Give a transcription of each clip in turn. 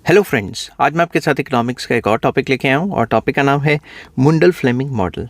Hello friends, आज मैं आपके साथ इकोनॉमिक्स का एक और टॉपिक लेके आया हूँ और टॉपिक का नाम है मुंडल फ्लेमिंग मॉडल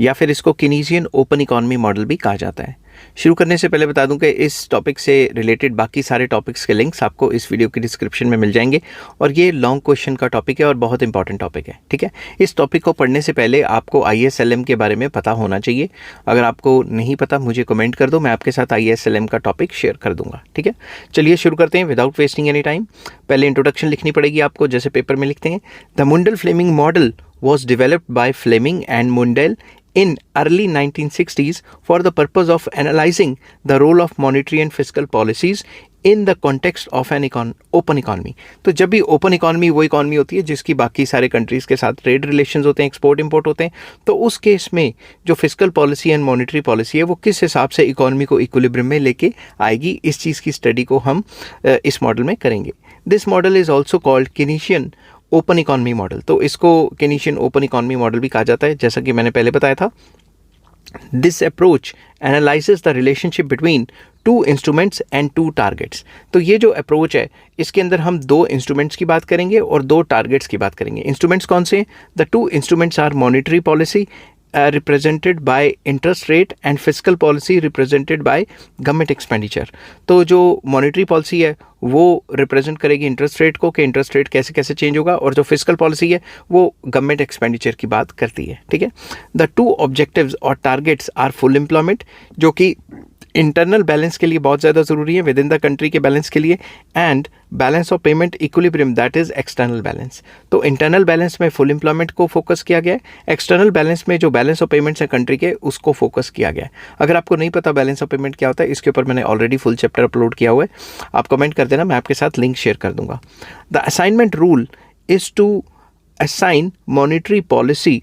या फिर इसको केनीजियन ओपन इकोनॉमी मॉडल भी कहा जाता है। शुरू करने से पहले बता दूं कि इस टॉपिक से रिलेटेड बाकी सारे टॉपिक्स के लिंक्स आपको इस वीडियो की डिस्क्रिप्शन में मिल जाएंगे और ये लॉन्ग क्वेश्चन का टॉपिक है और बहुत इंपॉर्टेंट टॉपिक है। ठीक है, इस टॉपिक को पढ़ने से पहले आपको ISLM के बारे में पता होना चाहिए। अगर आपको नहीं पता मुझे कमेंट कर दो, मैं आपके साथ ISLM का टॉपिक शेयर कर दूंगा। ठीक है, चलिए शुरू करते हैं विदाउट वेस्टिंग एनी टाइम। पहले इंट्रोडक्शन लिखनी पड़ेगी आपको, जैसे पेपर में लिखते हैं। The Mundell Fleming model was developed by Fleming and Mundell in early 1960s for the purpose of analyzing the role of monetary and fiscal policies in the context of an open economy। तो जब भी open economy वो economy होती है जिसकी बाकी सारे countries के साथ ट्रेड रिलेशंस होते हैं, एक्सपोर्ट इंपोर्ट होते हैं, तो उस केस में जो physical policy and monetary policy है वो किस हिसाब से इकॉनमी को इक्विलिब्रियम में लेके आएगी, इस चीज़ की स्टडी को हम इस मॉडल में करेंगे। This model is also called Keynesian open economy model. तो इसको केनीशियन ओपन इकॉनमी मॉडल भी कहा जाता है, जैसा कि मैंने पहले बताया था। This approach analyses the relationship between two instruments and two targets. तो ये जो अप्रोच है इसके अंदर हम दो इंस्ट्रूमेंट्स की बात करेंगे और दो टारगेट्स की बात करेंगे। इंस्ट्रूमेंट्स कौन से हैं? The two instruments are monetary policy represented by interest rate and physical policy represented by government expenditure. तो जो मॉनेटरी पॉलिसी है वो रिप्रेजेंट करेगी इंटरेस्ट रेट को, कि इंटरेस्ट रेट कैसे कैसे चेंज होगा, और जो फिजिकल पॉलिसी है वो गवर्नमेंट एक्सपेंडिचर की बात करती है। ठीक है, द टू ऑब्जेक्टिव्स और टारगेट्स आर फुल एम्प्लॉयमेंट, जो कि इंटरनल बैलेंस के लिए बहुत ज़्यादा ज़रूरी है, विद इन द कंट्री के बैलेंस के लिए, and balance of payment equilibrium, that is external balance. तो इंटरनल बैलेंस में फुल एम्प्लॉयमेंट को फोकस किया गया है, एक्सटर्नल बैलेंस में जो बैलेंस ऑफ पेमेंट्स है कंट्री के उसको फोकस किया गया है। अगर आपको नहीं पता बैलेंस ऑफ पेमेंट क्या होता है, इसके ऊपर मैंने ऑलरेडी फुल चैप्टर अपलोड किया हुआ है, आप कमेंट कर देना, मैं आपके साथ लिंक शेयर कर दूंगा। The assignment rule is to assign monetary policy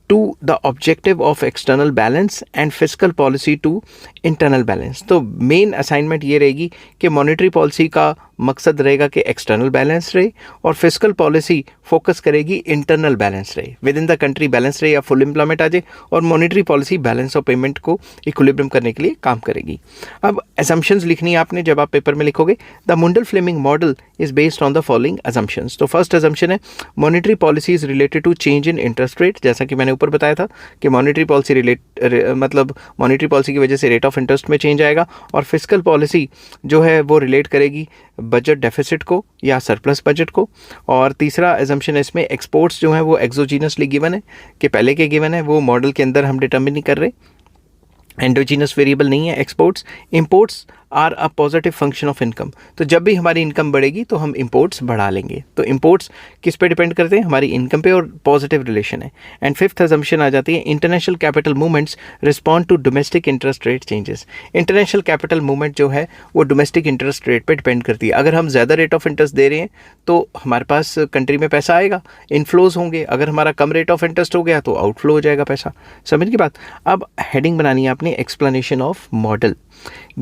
to the objective of external balance and fiscal policy to internal balance। तो मेन असाइनमेंट ये रहेगी कि मॉनेटरी पॉलिसी का मकसद रहेगा कि एक्सटर्नल बैलेंस रहे और फिजिकल पॉलिसी फोकस करेगी इंटरनल बैलेंस रहे, with in the country balance रहे या फुल एम्प्लॉयमेंट आ जाए, और monetary policy balance of payment को इक्विलिब्रियम करने के लिए काम करेगी। अब असम्पशंस लिखनी है आपने जब आप पेपर में लिखोगे। The Mundell Fleming model is based on the following assumptions. तो फर्स्ट असम्पशन है monetary policy is related to change in interest rate. जैसा कि मैंने ऊपर बताया था कि मॉनेटरी पॉलिसी मतलब मॉनेटरी पॉलिसी की वजह से रेट ऑफ इंटरेस्ट में चेंज आएगा, और फिजिकल पॉलिसी जो है वो रिलेट करेगी बजट डेफिसिट को या सरप्लस बजट को। और तीसरा एजम्पशन है इसमें एक्सपोर्ट्स जो है वो एक्सोजीनसली गिवन है, कि पहले के गिवन है वो मॉडल के अंदर हम डिटर्मिन नहीं कर रहे, एंडोजीनस वेरिएबल नहीं है exports. Imports are a positive function of income. तो जब भी हमारी इनकम बढ़ेगी तो हम इंपोर्ट्स बढ़ा लेंगे। तो इंपोर्ट्स किस पे डिपेंड करते हैं? हमारी इनकम पे, और पॉजिटिव रिलेशन है। एंड फिफ्थ अजम्पशन आ जाती है international capital movements respond to domestic interest rate changes. International capital movement जो है वो डोमेस्टिक इंटरेस्ट रेट पे डिपेंड करती है। अगर हम ज़्यादा रेट ऑफ इंटरेस्ट दे रहे हैं तो हमारे पास कंट्री में पैसा आएगा, इनफ्लोज होंगे। अगर हमारा कम रेट ऑफ इंटरेस्ट हो गया तो आउटफ्लो हो जाएगा पैसा। समझ की बात? अब हेडिंग बनानी है आपने explanation of model.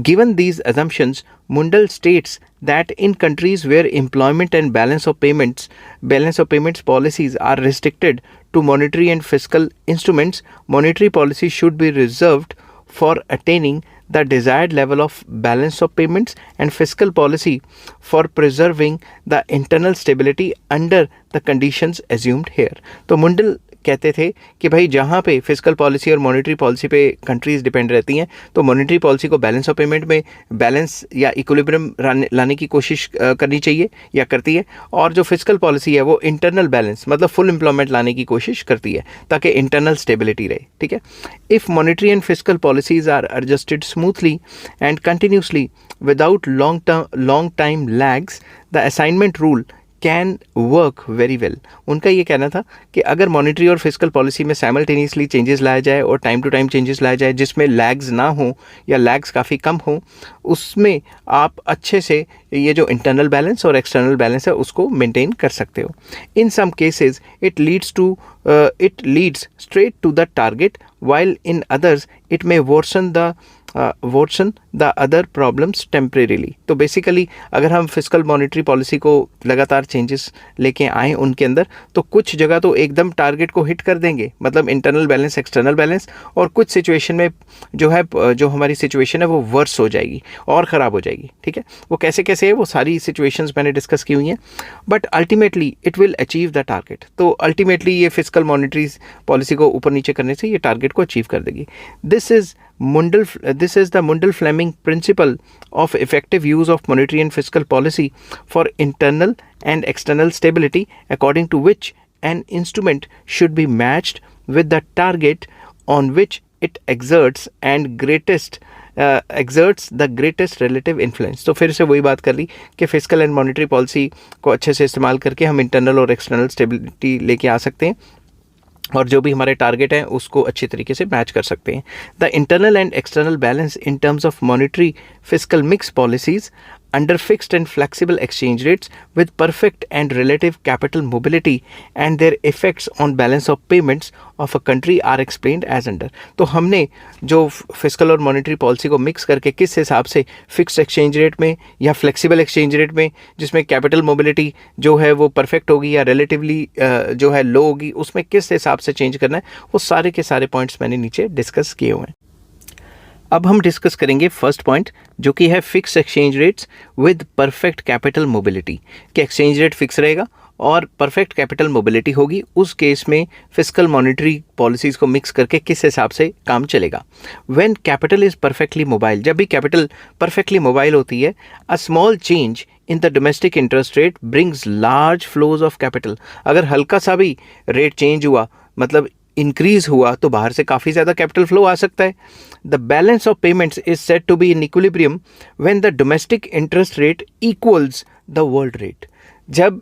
Given these assumptions, Mundell states that in countries where employment and balance of payments policies are restricted to monetary and fiscal instruments, monetary policy should be reserved for attaining the desired level of balance of payments, and fiscal policy for preserving the internal stability under the conditions assumed here। तो मुंडल कहते थे कि भाई जहाँ पे physical policy और monetary policy पे countries depend रहती हैं, तो मॉनेटरी पॉलिसी को बैलेंस ऑफ पेमेंट में बैलेंस या इक्विलिब्रियम लाने की कोशिश करनी चाहिए या करती है, और जो फिजिकल पॉलिसी है वो इंटरनल बैलेंस मतलब फुल एम्प्लॉयमेंट लाने की कोशिश करती है ताकि इंटरनल स्टेबिलिटी रहे। ठीक है, if monetary and physical policies are adjusted smoothly and continuously without long time lags, the assignment rule can work very well. उनका ये कहना था कि अगर मॉनेटरी और फिजिकल पॉलिसी में साइमल्टेनियसली चेंजेस लाया जाए और टाइम टू टाइम चेंजेस लाया जाए जिसमें लैग्स ना हो या लैग्स काफ़ी कम हो, उसमें आप अच्छे से ये जो इंटरनल बैलेंस और एक्सटर्नल बैलेंस है उसको मेंटेन कर सकते हो। In some cases it leads straight to the target, while in others it may worsen the worsen the other problems temporarily. तो बेसिकली अगर हम फिजिकल मॉनेटरी पॉलिसी को लगातार चेंजेस लेके आए उनके अंदर, तो कुछ जगह तो एकदम टारगेट को हिट कर देंगे, मतलब इंटरनल बैलेंस, एक्सटर्नल बैलेंस, और कुछ सिचुएशन में जो है, जो हमारी सिचुएशन है वो वर्स हो जाएगी और ख़राब हो जाएगी। ठीक है, वो कैसे कैसे है वो सारी सिचुएशंस मैंने डिस्कस की हुई हैं, but ultimately it will achieve the target. तो अल्टीमेटली ये फिजिकल मॉनेटरी पॉलिसी को ऊपर नीचे करने से ये टारगेट को अचीव कर देगी। This is the Mundell-Fleming principle of effective use of monetary and fiscal policy for internal and external stability, according to which an instrument should be matched with the target on which it exerts the greatest relative influence। तो फिर से वही बात कर ली कि physical and monetary policy को अच्छे से इस्तेमाल करके हम इंटरनल और एक्सटर्नल स्टेबिलिटी लेके आ सकते हैं और जो भी हमारे टारगेट हैं उसको अच्छी तरीके से मैच कर सकते हैं। The internal and external balance in terms of monetary physical mix policies under fixed and flexible exchange rates with perfect and relative capital mobility and their effects on balance of payments of a country are explained as under। तो हमने जो physical और monetary policy को mix करके किस हिसाब से fixed exchange rate में या फ्लेक्सिबल एक्सचेंज रेट में, जिसमें कैपिटल मोबिलिटी जो है वो परफेक्ट होगी या रिलेटिवली जो है लो होगी, उसमें किस हिसाब से चेंज करना है, वो सारे के सारे पॉइंट्स मैंने नीचे डिस्कस किए हुए हैं। अब हम डिस्कस करेंगे फर्स्ट पॉइंट, जो कि है fix exchange rates with perfect capital mobility. कि एक्सचेंज रेट फिक्स रहेगा और परफेक्ट कैपिटल मोबिलिटी होगी, उस केस में फिजिकल मॉनेटरी पॉलिसीज़ को मिक्स करके किस हिसाब से काम चलेगा। When capital is perfectly mobile, जब भी कैपिटल परफेक्टली मोबाइल होती है, a small change in the domestic interest rate brings large flows of capital. अगर हल्का सा भी रेट चेंज हुआ, मतलब इंक्रीज हुआ, तो बाहर से काफ़ी ज़्यादा कैपिटल फ्लो आ सकता है। The balance of payments is said to be in equilibrium when the domestic interest rate equals the world rate. जब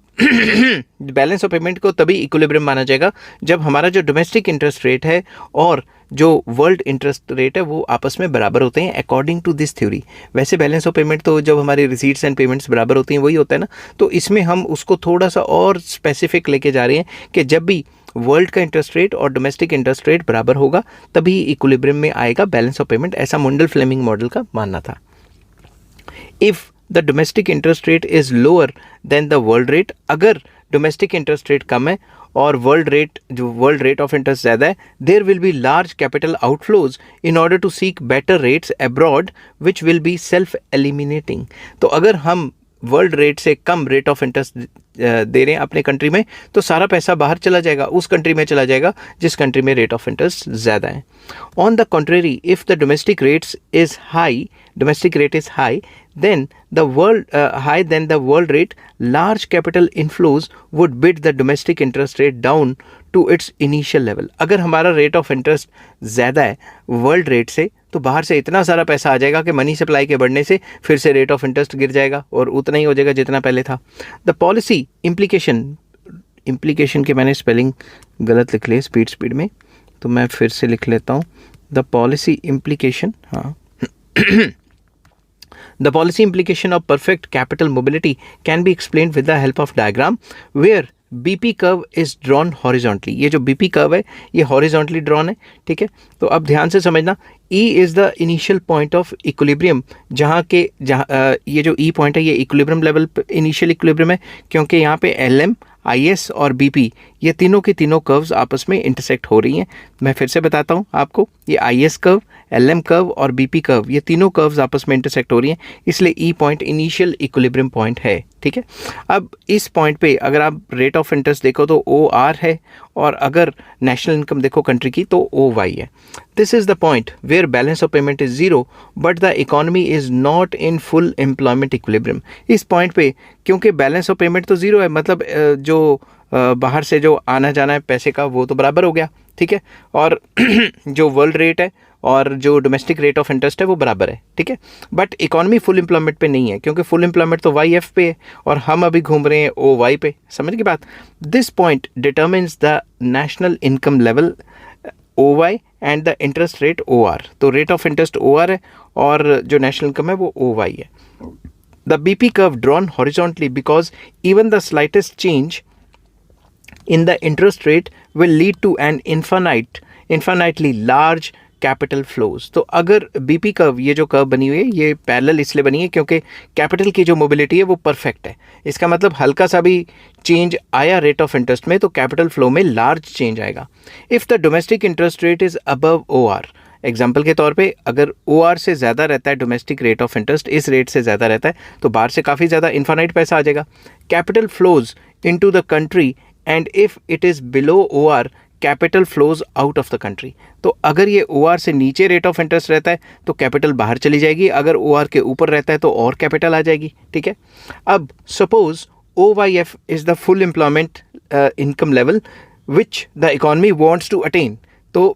बैलेंस ऑफ पेमेंट को तभी इक्विलिब्रियम माना जाएगा जब हमारा जो डोमेस्टिक इंटरेस्ट रेट है और जो वर्ल्ड इंटरेस्ट रेट है वो आपस में बराबर होते हैं अकॉर्डिंग टू दिस थ्योरी। वैसे बैलेंस ऑफ पेमेंट तो जब हमारी रिसीट्स एंड पेमेंट्स बराबर होती हैं वही होता है ना, तो इसमें हम उसको थोड़ा सा और स्पेसिफिक लेके जा रहे हैं कि जब भी वर्ल्ड का इंटरेस्ट रेट और डोमेस्टिक इंटरेस्ट रेट बराबर होगा तभी इक्विलिब्रियम में आएगा बैलेंस ऑफ पेमेंट, ऐसा मुंडल फ्लेमिंग मॉडल का मानना था। If the domestic interest rate is lower than the world rate, अगर डोमेस्टिक इंटरेस्ट रेट कम है और वर्ल्ड रेट ऑफ इंटरेस्ट ज़्यादा है, there will be large capital outflows in order to seek better rates abroad which will be self eliminating. तो अगर हम world rate से कम रेट ऑफ इंटरेस्ट दे रहे हैं अपने कंट्री में, तो सारा पैसा बाहर चला जाएगा, उस कंट्री में चला जाएगा जिस कंट्री में रेट ऑफ इंटरेस्ट ज़्यादा है। On the contrary, if the domestic rate is high, then the world rate, large capital inflows would bid the domestic interest rate down to its initial level। अगर हमारा rate of interest ज़्यादा है world rate से, तो बाहर से इतना सारा पैसा आ जाएगा कि मनी सप्लाई के बढ़ने से फिर से रेट ऑफ इंटरेस्ट गिर जाएगा और उतना ही हो जाएगा जितना पहले था। द पॉलिसी इम्प्लीकेशन के मैंने स्पेलिंग गलत लिख लिया स्पीड में, तो मैं फिर से लिख लेता हूँ। द पॉलिसी इम्प्लीकेशन, हाँ The policy implication of perfect capital mobility can be explained with the help of diagram where BP curve is drawn horizontally। ये जो BP curve है ये horizontally drawn है, ठीक है। तो अब ध्यान से समझना, E is the initial point of equilibrium, जहाँ ये जो E point है ये equilibrium level initial equilibrium है, क्योंकि यहाँ पे LM, IS और BP ये तीनों की तीनों कर्व्स आपस में इंटरसेक्ट हो रही हैं। मैं फिर से बताता हूँ आपको, ये IS कर्व, LM कर्व और BP कर्व ये तीनों कर्व्स आपस में इंटरसेक्ट हो रही हैं, इसलिए E point initial equilibrium point है, ठीक है। अब इस पॉइंट पे अगर आप रेट ऑफ इंटरेस्ट देखो तो OR है, और अगर नेशनल इनकम देखो कंट्री की तो OY है। This is the point where balance of payment is zero but the economy is not in full employment equilibrium. इस पॉइंट पे क्योंकि बैलेंस ऑफ पेमेंट तो ज़ीरो है, मतलब जो बाहर से जो आना जाना है पैसे का वो तो बराबर हो गया, ठीक है, और जो वर्ल्ड रेट है और जो डोमेस्टिक रेट ऑफ इंटरेस्ट है वो बराबर है, ठीक है। बट इकोनॉमी फुल एम्प्लॉयमेंट पे नहीं है, क्योंकि फुल एम्प्लॉयमेंट तो YF पे है और हम अभी घूम रहे हैं OY पे। समझ की बात। This point determines the national income level OY and the interest rate OR। तो रेट ऑफ इंटरेस्ट OR है और जो नेशनल इनकम है वो OY है। The BP curve drawn horizontally because even the slightest change in the interest rate will lead to an infinitely large capital flows. तो अगर BP curve, ये जो कर्व बनी हुई है, ये पैरेलल इसलिए बनी है क्योंकि कैपिटल की जो मोबिलिटी है वो परफेक्ट है। इसका मतलब हल्का सा भी चेंज आया रेट ऑफ इंटरेस्ट में तो कैपिटल फ्लो में लार्ज चेंज आएगा। If the domestic interest rate is above OR, example के तौर पे अगर OR से ज़्यादा रहता है, डोमेस्टिक रेट ऑफ इंटरेस्ट इस रेट से ज़्यादा रहता है, तो बाहर से काफ़ी ज़्यादा इन्फानाइट पैसा आ जाएगा। Capital flows into the country and if it is below OR, capital flows out of the country. तो अगर ये OR से नीचे रेट ऑफ इंटरेस्ट रहता है तो कैपिटल बाहर चली जाएगी, अगर OR के ऊपर रहता है तो और कैपिटल आ जाएगी। ठीक है, अब suppose OYF is the full employment income level which the economy wants to attain. तो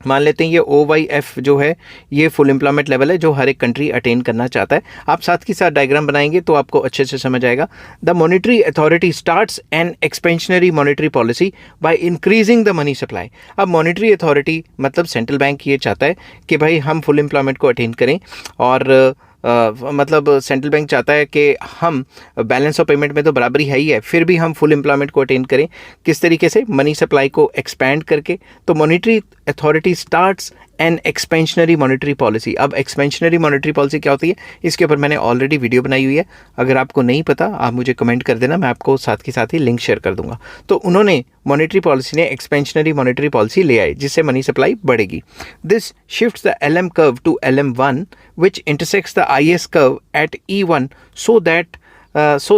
मान लेते हैं ये OYF जो है ये फुल एम्प्लॉयमेंट लेवल है जो हर एक कंट्री अटेन करना चाहता है। आप साथ के साथ डायग्राम बनाएंगे तो आपको अच्छे से समझ आएगा। The monetary authority starts an expansionary monetary policy by increasing the money supply. अब मॉनेटरी अथॉरिटी मतलब सेंट्रल बैंक ये चाहता है कि भाई हम फुल एम्प्लॉयमेंट को अटेन करें, और मतलब सेंट्रल बैंक चाहता है कि हम बैलेंस ऑफ पेमेंट में तो बराबरी है ही है, फिर भी हम फुल एम्प्लॉयमेंट को अटेन करें। किस तरीके से? मनी सप्लाई को एक्सपैंड करके। तो monetary authority starts an expansionary monetary policy. अब एक्सपेंशनरी मॉनेटरी पॉलिसी क्या होती है, इसके ऊपर मैंने ऑलरेडी वीडियो बनाई हुई है। अगर आपको नहीं पता आप मुझे कमेंट कर देना, मैं आपको साथ के साथ ही लिंक शेयर कर दूंगा। तो उन्होंने मॉनेटरी पॉलिसी ने एक्सपेंशनरी मॉनेटरी पॉलिसी ले आए जिससे मनी सप्लाई बढ़ेगी। This shifts the LM curve to LM1 which intersects the IS curve at E1 so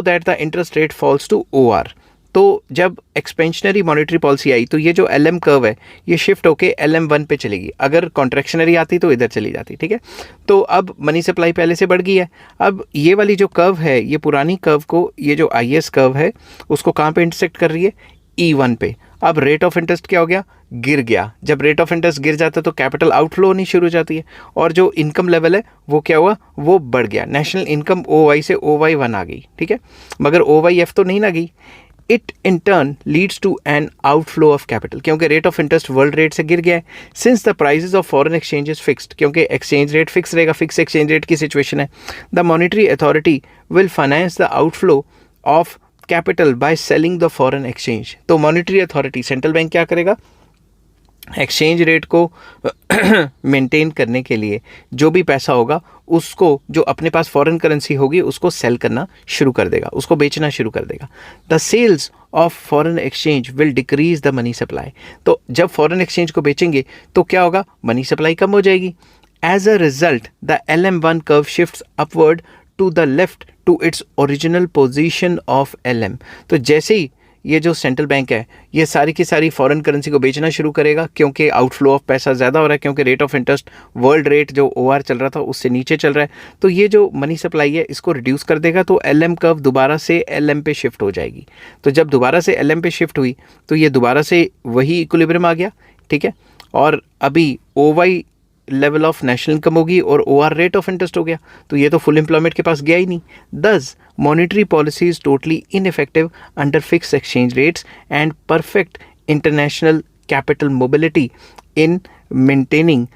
that the interest rate falls to OR। तो जब एक्सपेंशनरी मॉनेटरी पॉलिसी आई तो ये जो LM कर्व है ये शिफ्ट होके LM1 पे चलेगी। अगर कॉन्ट्रैक्शनरी आती तो इधर चली जाती। ठीक है, तो अब मनी सप्लाई पहले से बढ़ गई है। अब ये वाली जो कर्व है, ये पुरानी कर्व को, ये जो IS कर्व है उसको कहाँ पे इंटरसेक्ट कर रही है? E1 पे। अब रेट ऑफ इंटरेस्ट क्या हो गया? गिर गया। जब रेट ऑफ इंटरेस्ट गिर जाता है तो कैपिटल आउटफ्लो होनी शुरू हो जाती है, और जो इनकम लेवल है वो क्या हुआ? वो बढ़ गया। नेशनल इनकम OY से OY1 आ गई। ठीक है, मगर OYF तो नहीं ना गई। It in turn leads to an outflow of capital, क्योंकि rate of interest world rate से गिर गया है। Since the prices of foreign exchange is fixed, क्योंकि एक्सचेंज रेट फिक्स रहेगा, फिक्स एक्सचेंज रेट की सिचुएशन है। The monetary authority will finance the outflow of capital by selling the foreign exchange. तो monetary authority, central bank क्या करेगा? Exchange rate को maintain करने के लिए जो भी पैसा होगा उसको, जो अपने पास फॉरेन करेंसी होगी उसको सेल करना शुरू कर देगा, उसको बेचना शुरू कर देगा। The sales of foreign exchange will decrease the money supply. तो जब फॉरेन एक्सचेंज को बेचेंगे तो क्या होगा? मनी सप्लाई कम हो जाएगी। As a result the LM1 curve shifts upward to the left to its original position of LM। तो जैसे ही ये जो सेंट्रल बैंक है ये सारी की सारी फॉरेन करेंसी को बेचना शुरू करेगा, क्योंकि आउटफ्लो ऑफ पैसा ज़्यादा हो रहा है, क्योंकि rate of interest world rate जो OR चल रहा था उससे नीचे चल रहा है। तो ये जो मनी सप्लाई है इसको रिड्यूस कर देगा, तो LM कर्व दोबारा से LM पे शिफ्ट हो जाएगी। तो जब दोबारा से LM पे शिफ्ट हुई तो ये दोबारा से वही इक्विलिब्रियम आ गया। ठीक है, और अभी OY level of national income होगी और OR रेट ऑफ इंटरेस्ट हो गया, तो ये तो फुल एम्प्लॉयमेंट के पास गया ही नहीं। दस monetary policy is totally ineffective under fix exchange rates and perfect international capital mobility in maintaining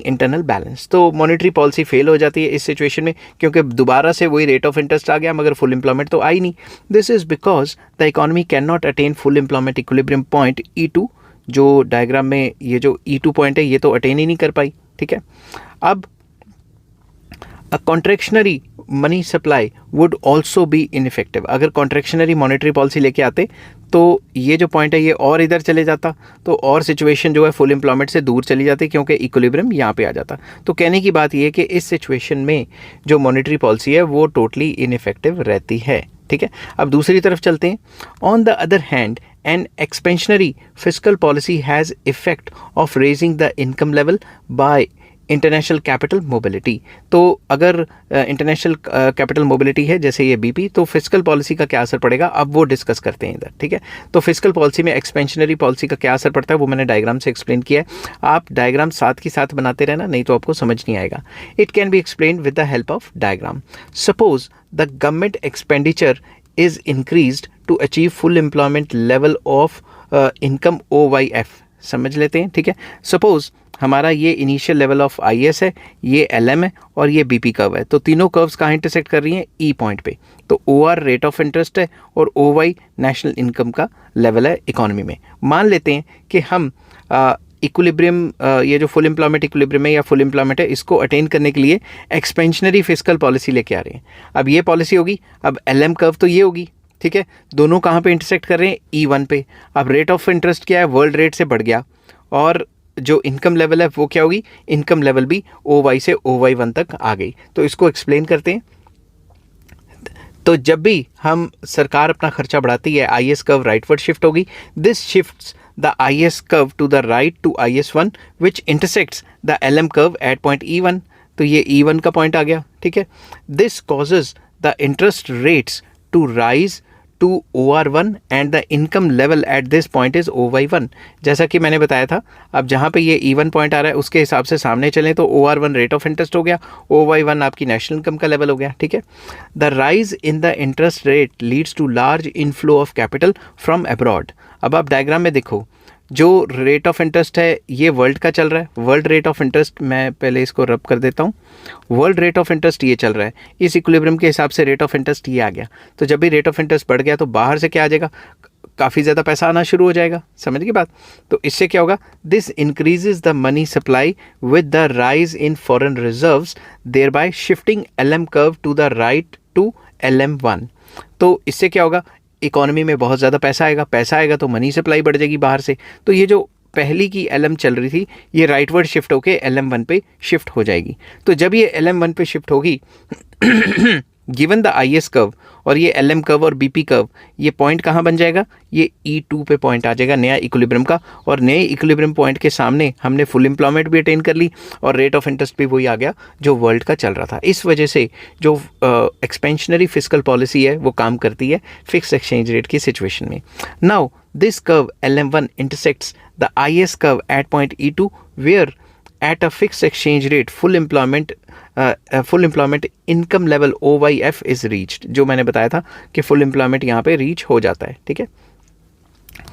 internal balance. तो मॉनेटरी पॉलिसी फेल हो जाती है इस सिचुएशन में, क्योंकि दोबारा से वही रेट ऑफ इंटरेस्ट आ गया मगर फुल एम्प्लॉयमेंट तो आई नहीं। This is because the economy can not attain full employment equilibrium point E2। जो डायग्राम में ये जो E2 पॉइंट है ये तो अटेन ही नहीं कर पाई। ठीक है, अब a contractionary money supply would also be ineffective. अगर कॉन्ट्रैक्शनरी मॉनेटरी पॉलिसी लेके आते तो ये जो पॉइंट है ये और इधर चले जाता, तो और सिचुएशन जो है फुल एम्प्लॉयमेंट से दूर चली जाती, क्योंकि इक्विलिब्रियम यहाँ पे आ जाता। तो कहने की बात ये है कि इस सिचुएशन में जो मॉनेटरी पॉलिसी है वो टोटली इनइफेक्टिव रहती है। ठीक है, अब दूसरी तरफ चलते हैं। On the other hand an expansionary fiscal policy has effect of raising the income level by international capital mobility. तो अगर इंटरनेशनल कैपिटल मोबिलिटी है जैसे ये BP, तो फिस्कल पॉलिसी का क्या असर पड़ेगा अब वो डिस्कस करते हैं इधर। ठीक है, तो फिस्कल पॉलिसी में एक्सपेंशनरी पॉलिसी का क्या असर पड़ता है वो मैंने डायग्राम से एक्सप्लेन किया है। आप डायग्राम साथ के साथ बनाते रहना, नहीं तो आपको समझ नहीं आएगा। It can be explain with the help of diagram. Suppose the government expenditure is increased to achieve full employment level of income OYF। समझ लेते हैं। ठीक है, सपोज हमारा ये इनिशियल लेवल ऑफ IS है, ये LM है और ये BP कर्व है। तो तीनों कर्व्स कहाँ इंटरसेक्ट कर रही हैं? E पॉइंट पे। तो OR रेट ऑफ इंटरेस्ट है और OY नेशनल इनकम का लेवल है इकोनॉमी में। मान लेते हैं कि हम इक्विलिब्रियम, ये जो फुल एम्प्लॉयमेंट इक्विलिब्रियम है या फुल एम्प्लॉयमेंट है, इसको अटेन करने के लिए एक्सपेंशनरी फिस्कल पॉलिसी लेके आ रहे हैं। अब ये पॉलिसी होगी, अब LM कर्व तो ये होगी, ठीक है, दोनों कहाँ पे इंटरसेक्ट कर रहे हैं, E1 पे। अब रेट ऑफ इंटरेस्ट क्या है, वर्ल्ड रेट से बढ़ गया, और जो इनकम लेवल है वो क्या होगी, इनकम लेवल भी OY से OY1 तक आ गई। तो इसको एक्सप्लेन करते हैं। तो जब भी हम सरकार अपना खर्चा बढ़ाती है, IS कर्व राइटवर्ड शिफ्ट होगी। This shifts the IS curve to the right to IS1 which intersects the LM curve at point E1। तो ये E1 का पॉइंट आ गया, ठीक है। This causes the interest rates to rise to OR1 and the income level at this point is OY1। जैसा कि मैंने बताया था, अब जहाँ पे ये E1 पॉइंट आ रहा है उसके हिसाब से सामने चलें तो OR1 रेट ऑफ इंटरेस्ट हो गया, OY1 आपकी नेशनल इनकम का लेवल हो गया, ठीक है। The rise in the interest rate leads to large inflow of capital from abroad. अब आप डायग्राम में देखो, जो रेट ऑफ इंटरेस्ट है ये वर्ल्ड का चल रहा है, वर्ल्ड रेट ऑफ इंटरेस्ट, मैं पहले इसको रब कर देता हूँ, वर्ल्ड रेट ऑफ इंटरेस्ट ये चल रहा है, इस इक्विलिब्रियम के हिसाब से रेट ऑफ इंटरेस्ट ये आ गया। तो जब भी रेट ऑफ इंटरेस्ट बढ़ गया तो बाहर से क्या आ जाएगा, काफ़ी ज़्यादा पैसा आना शुरू हो जाएगा, समझ की बात। तो इससे क्या होगा, this increases the money supply with the rise in foreign reserves, thereby shifting LM curve to the right to LM1। तो इससे क्या होगा, इकोनॉमी में बहुत ज़्यादा पैसा आएगा तो मनी सप्लाई बढ़ जाएगी बाहर से। तो ये जो पहली की LM चल रही थी ये राइटवर्ड शिफ्ट होके LM1 पे शिफ्ट हो जाएगी। तो जब ये LM1 पे शिफ्ट होगी गिवन द IS कर्व और ये LM कर्व और BP कर्व, ये पॉइंट कहाँ बन जाएगा, ये E2 पे पॉइंट आ जाएगा नया इक्विलिब्रियम का, और नए इक्विलिब्रियम पॉइंट के सामने हमने फुल एम्प्लॉयमेंट भी अटेन कर ली और रेट ऑफ इंटरेस्ट भी वही आ गया जो वर्ल्ड का चल रहा था। इस वजह से जो एक्सपेंशनरी फिस्कल पॉलिसी है वो काम करती है फिक्स एक्सचेंज रेट की सिचुएशन में। Now this curve LM1 intersects the IS curve at point E2 where at a fixed exchange rate full employment income level OYF is reached। जो मैंने बताया था कि फुल एम्प्लॉयमेंट यहाँ पे रीच हो जाता है, ठीक है।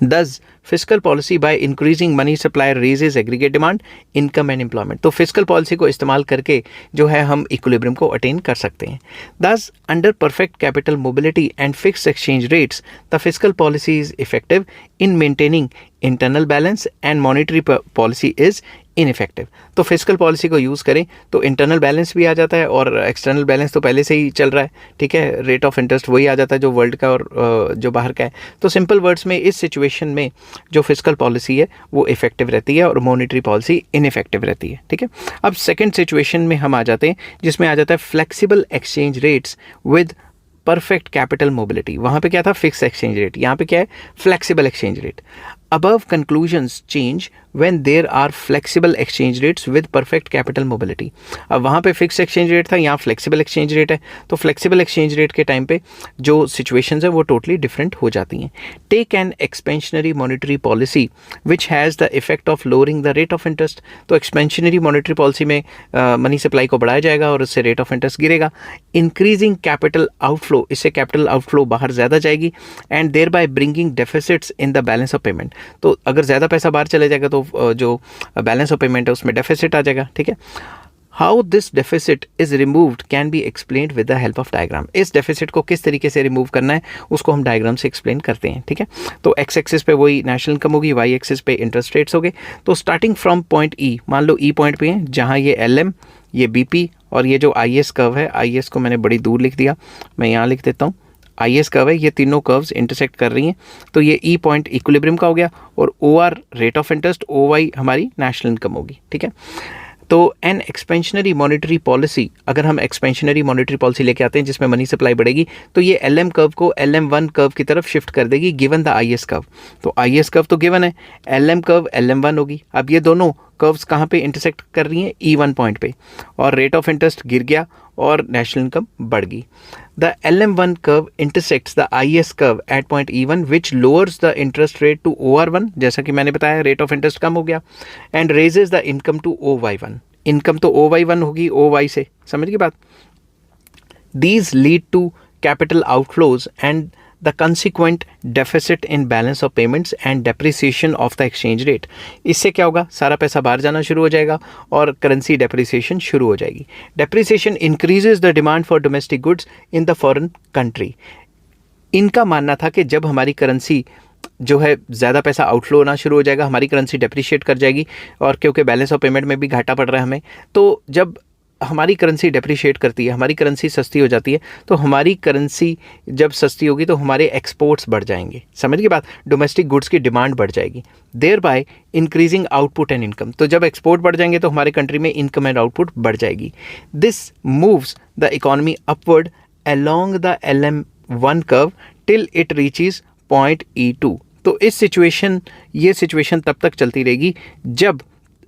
Thus, fiscal policy by increasing money supply raises aggregate demand, income and employment। तो fiscal policy को इस्तेमाल करके जो है हम equilibrium को attain कर सकते हैं। Thus, under perfect capital mobility and fixed exchange rates, the fiscal policy is effective in maintaining internal balance and monetary policy is ineffective. तो फिस्कल पॉलिसी को यूज़ करें तो इंटरनल बैलेंस भी आ जाता है और एक्सटर्नल बैलेंस तो पहले से ही चल रहा है, ठीक है। रेट ऑफ इंटरेस्ट वही आ जाता है जो वर्ल्ड का और जो बाहर का है। तो सिंपल वर्ड्स में इस सिचुएशन में जो फिस्कल पॉलिसी है वो इफेक्टिव रहती है और मॉनेटरी पॉलिसी इनइफेक्टिव रहती है, ठीक है। अब सेकेंड सिचुएशन में हम आ जाते हैं जिसमें आ जाता है flexible exchange rates with perfect capital mobility. वहाँ पे क्या था, फिक्स एक्सचेंज रेट, यहाँ पे क्या है, flexible exchange rate. Above conclusions change when there are flexible exchange rates with perfect capital mobility। अब वहाँ पे फिक्स एक्सचेंज रेट था, यहाँ फ्लेक्सिबल एक्सचेंज रेट है। तो फ्लेक्सिबल एक्सचेंज रेट के टाइम पे जो सिचुएशंस है वो टोटली डिफरेंट हो जाती हैं। Take an expansionary monetary policy which has the effect of lowering the rate of interest. तो एक्सपेंशनरी मॉनेटरी पॉलिसी में मनी सप्लाई को बढ़ाया जाएगा और उससे रेट ऑफ इंटरेस्ट गिरेगा। इंक्रीजिंग कैपिटल आउटफ्लो, इससे कैपिटल आउटफ्लो बाहर ज़्यादा जाएगी and thereby bringing deficits in the balance of payment. तो अगर ज़्यादा पैसा बाहर चले जाएगा तो जो बैलेंस ऑफ पेमेंट है उसमें डेफिसिट आ जाएगा, ठीक है। How this deficit is removed can be explained with the help of diagram. इस डेफिसिट को किस तरीके से रिमूव करना है उसको हम डायग्राम से एक्सप्लेन करते हैं, ठीक है। तो एक्स एक्सिस पे वही नेशनल इनकम होगी, वाई एक्सिस पे इंटरेस्ट रेट्स हो गए। तो स्टार्टिंग फ्रॉम पॉइंट ई, मान लो ई पॉइंट पे है जहाँ ये LM, ये BP और ये जो IS कर्व है, IS को मैंने बड़ी दूर लिख दिया, मैं यहाँ लिख देता हूँ IS कर्व है, ये तीनों कर्व्स इंटरसेक्ट कर रही हैं। तो ये E पॉइंट इक्विलिब्रियम का हो गया और OR rate of interest, OY हमारी नेशनल इनकम होगी, ठीक है। तो एन एक्सपेंशनरी मॉनेटरी पॉलिसी, अगर हम एक्सपेंशनरी मॉनेटरी पॉलिसी लेके आते हैं जिसमें मनी सप्लाई बढ़ेगी तो ये LM कर्व को LM1 कर्व की तरफ शिफ्ट कर देगी गिवन द IS कर्व। तो IS कर्व तो गिवन है, LM कर्व LM1 होगी। अब ये दोनों कर्व्स कहाँ पे इंटरसेक्ट कर रही हैं, E1 पॉइंट पे, और रेट ऑफ इंटरेस्ट गिर गया और नेशनल इनकम बढ़ गई। The LM1 curve intersects the IS curve at point E1 which lowers the interest rate to OR1, जैसा कि मैंने बताया रेट ऑफ इंटरेस्ट कम हो गया, and raises the income to OY1। Income तो OY1 होगी OY से, समझ की बात। These lead to capital outflows and the consequent deficit in balance of payments and depreciation of the exchange rate। इससे क्या होगा, सारा पैसा बाहर जाना शुरू हो जाएगा और करेंसी डेप्रिसिएशन शुरू हो जाएगी। Depreciation increases the demand for domestic goods in the foreign country. इनका मानना था कि जब हमारी करेंसी जो है ज़्यादा पैसा आउटफ्लो होना शुरू हो जाएगा, हमारी करेंसी डेप्रिशिएट कर जाएगी, और क्योंकि बैलेंस ऑफ पेमेंट में भी घाटा पड़ रहा है हमें। तो जब हमारी करेंसी डेप्रिशिएट करती है, हमारी करेंसी सस्ती हो जाती है, तो हमारी करेंसी जब सस्ती होगी तो हमारे एक्सपोर्ट्स बढ़ जाएंगे, समझ की बात, डोमेस्टिक गुड्स की डिमांड बढ़ जाएगी, thereby increasing output and income. तो जब एक्सपोर्ट बढ़ जाएंगे तो हमारे कंट्री में इनकम एंड आउटपुट बढ़ जाएगी। This moves the economy upward along the LM1 curve till it reaches point E2। तो ये सिचुएशन तब तक चलती रहेगी जब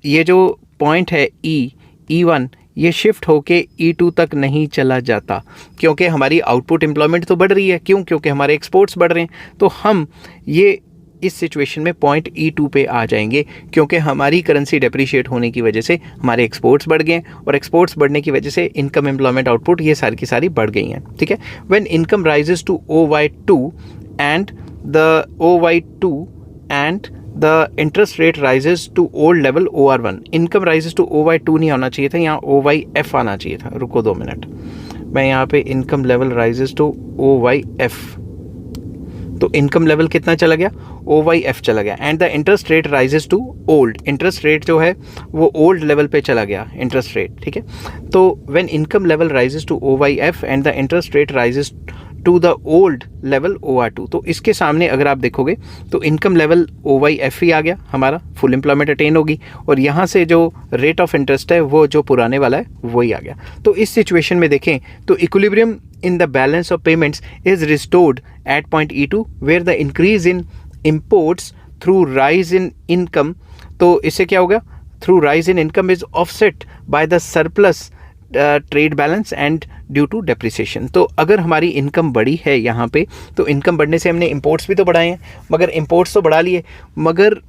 ये जो पॉइंट है E1 ये शिफ्ट होके E2 तक नहीं चला जाता, क्योंकि हमारी आउटपुट एम्प्लॉयमेंट तो बढ़ रही है। क्यों? क्योंकि हमारे एक्सपोर्ट्स बढ़ रहे हैं। तो हम ये इस सिचुएशन में पॉइंट E2 पे आ जाएंगे, क्योंकि हमारी करेंसी डेप्रिशिएट होने की वजह से हमारे एक्सपोर्ट्स बढ़ गए हैं, और एक्सपोर्ट्स बढ़ने की वजह से इनकम, एम्प्लॉयमेंट, आउटपुट ये सारी की सारी बढ़ गई हैं। ठीक है। When income rises to OY2 and the interest rate rises to old level OR1। Income rises to OY2 नहीं आना चाहिए था, यहाँ OYF आना चाहिए था। रुको 2 मिनट, मैं यहाँ पे income level rises to OYF, तो इनकम लेवल कितना चला गया? OYF चला गया। And the interest rate rises to old, interest rate जो है वो ओल्ड लेवल पे चला गया, इंटरेस्ट रेट। ठीक है। तो when income level rises to OYF and the interest rate rises to the old level OR2, तो इसके सामने अगर आप देखोगे तो इनकम लेवल OYF ही आ गया, हमारा फुल एम्प्लॉयमेंट अटेन होगी, और यहाँ से जो रेट ऑफ इंटरेस्ट है वो जो पुराने वाला है वही आ गया। तो इस सिचुएशन में देखें तो equilibrium in the balance of payments is restored at point E2 where the increase in imports through rise in income, तो इससे क्या होगा? Through rise in income is offset by the surplus trade balance and due to depreciation. तो अगर हमारी income बढ़ी है यहाँ पे, तो इनकम बढ़ने से हमने इंपोर्ट्स भी तो बढ़ाए हैं, मगर इंपोर्ट्स तो बढ़ा लिए, मगर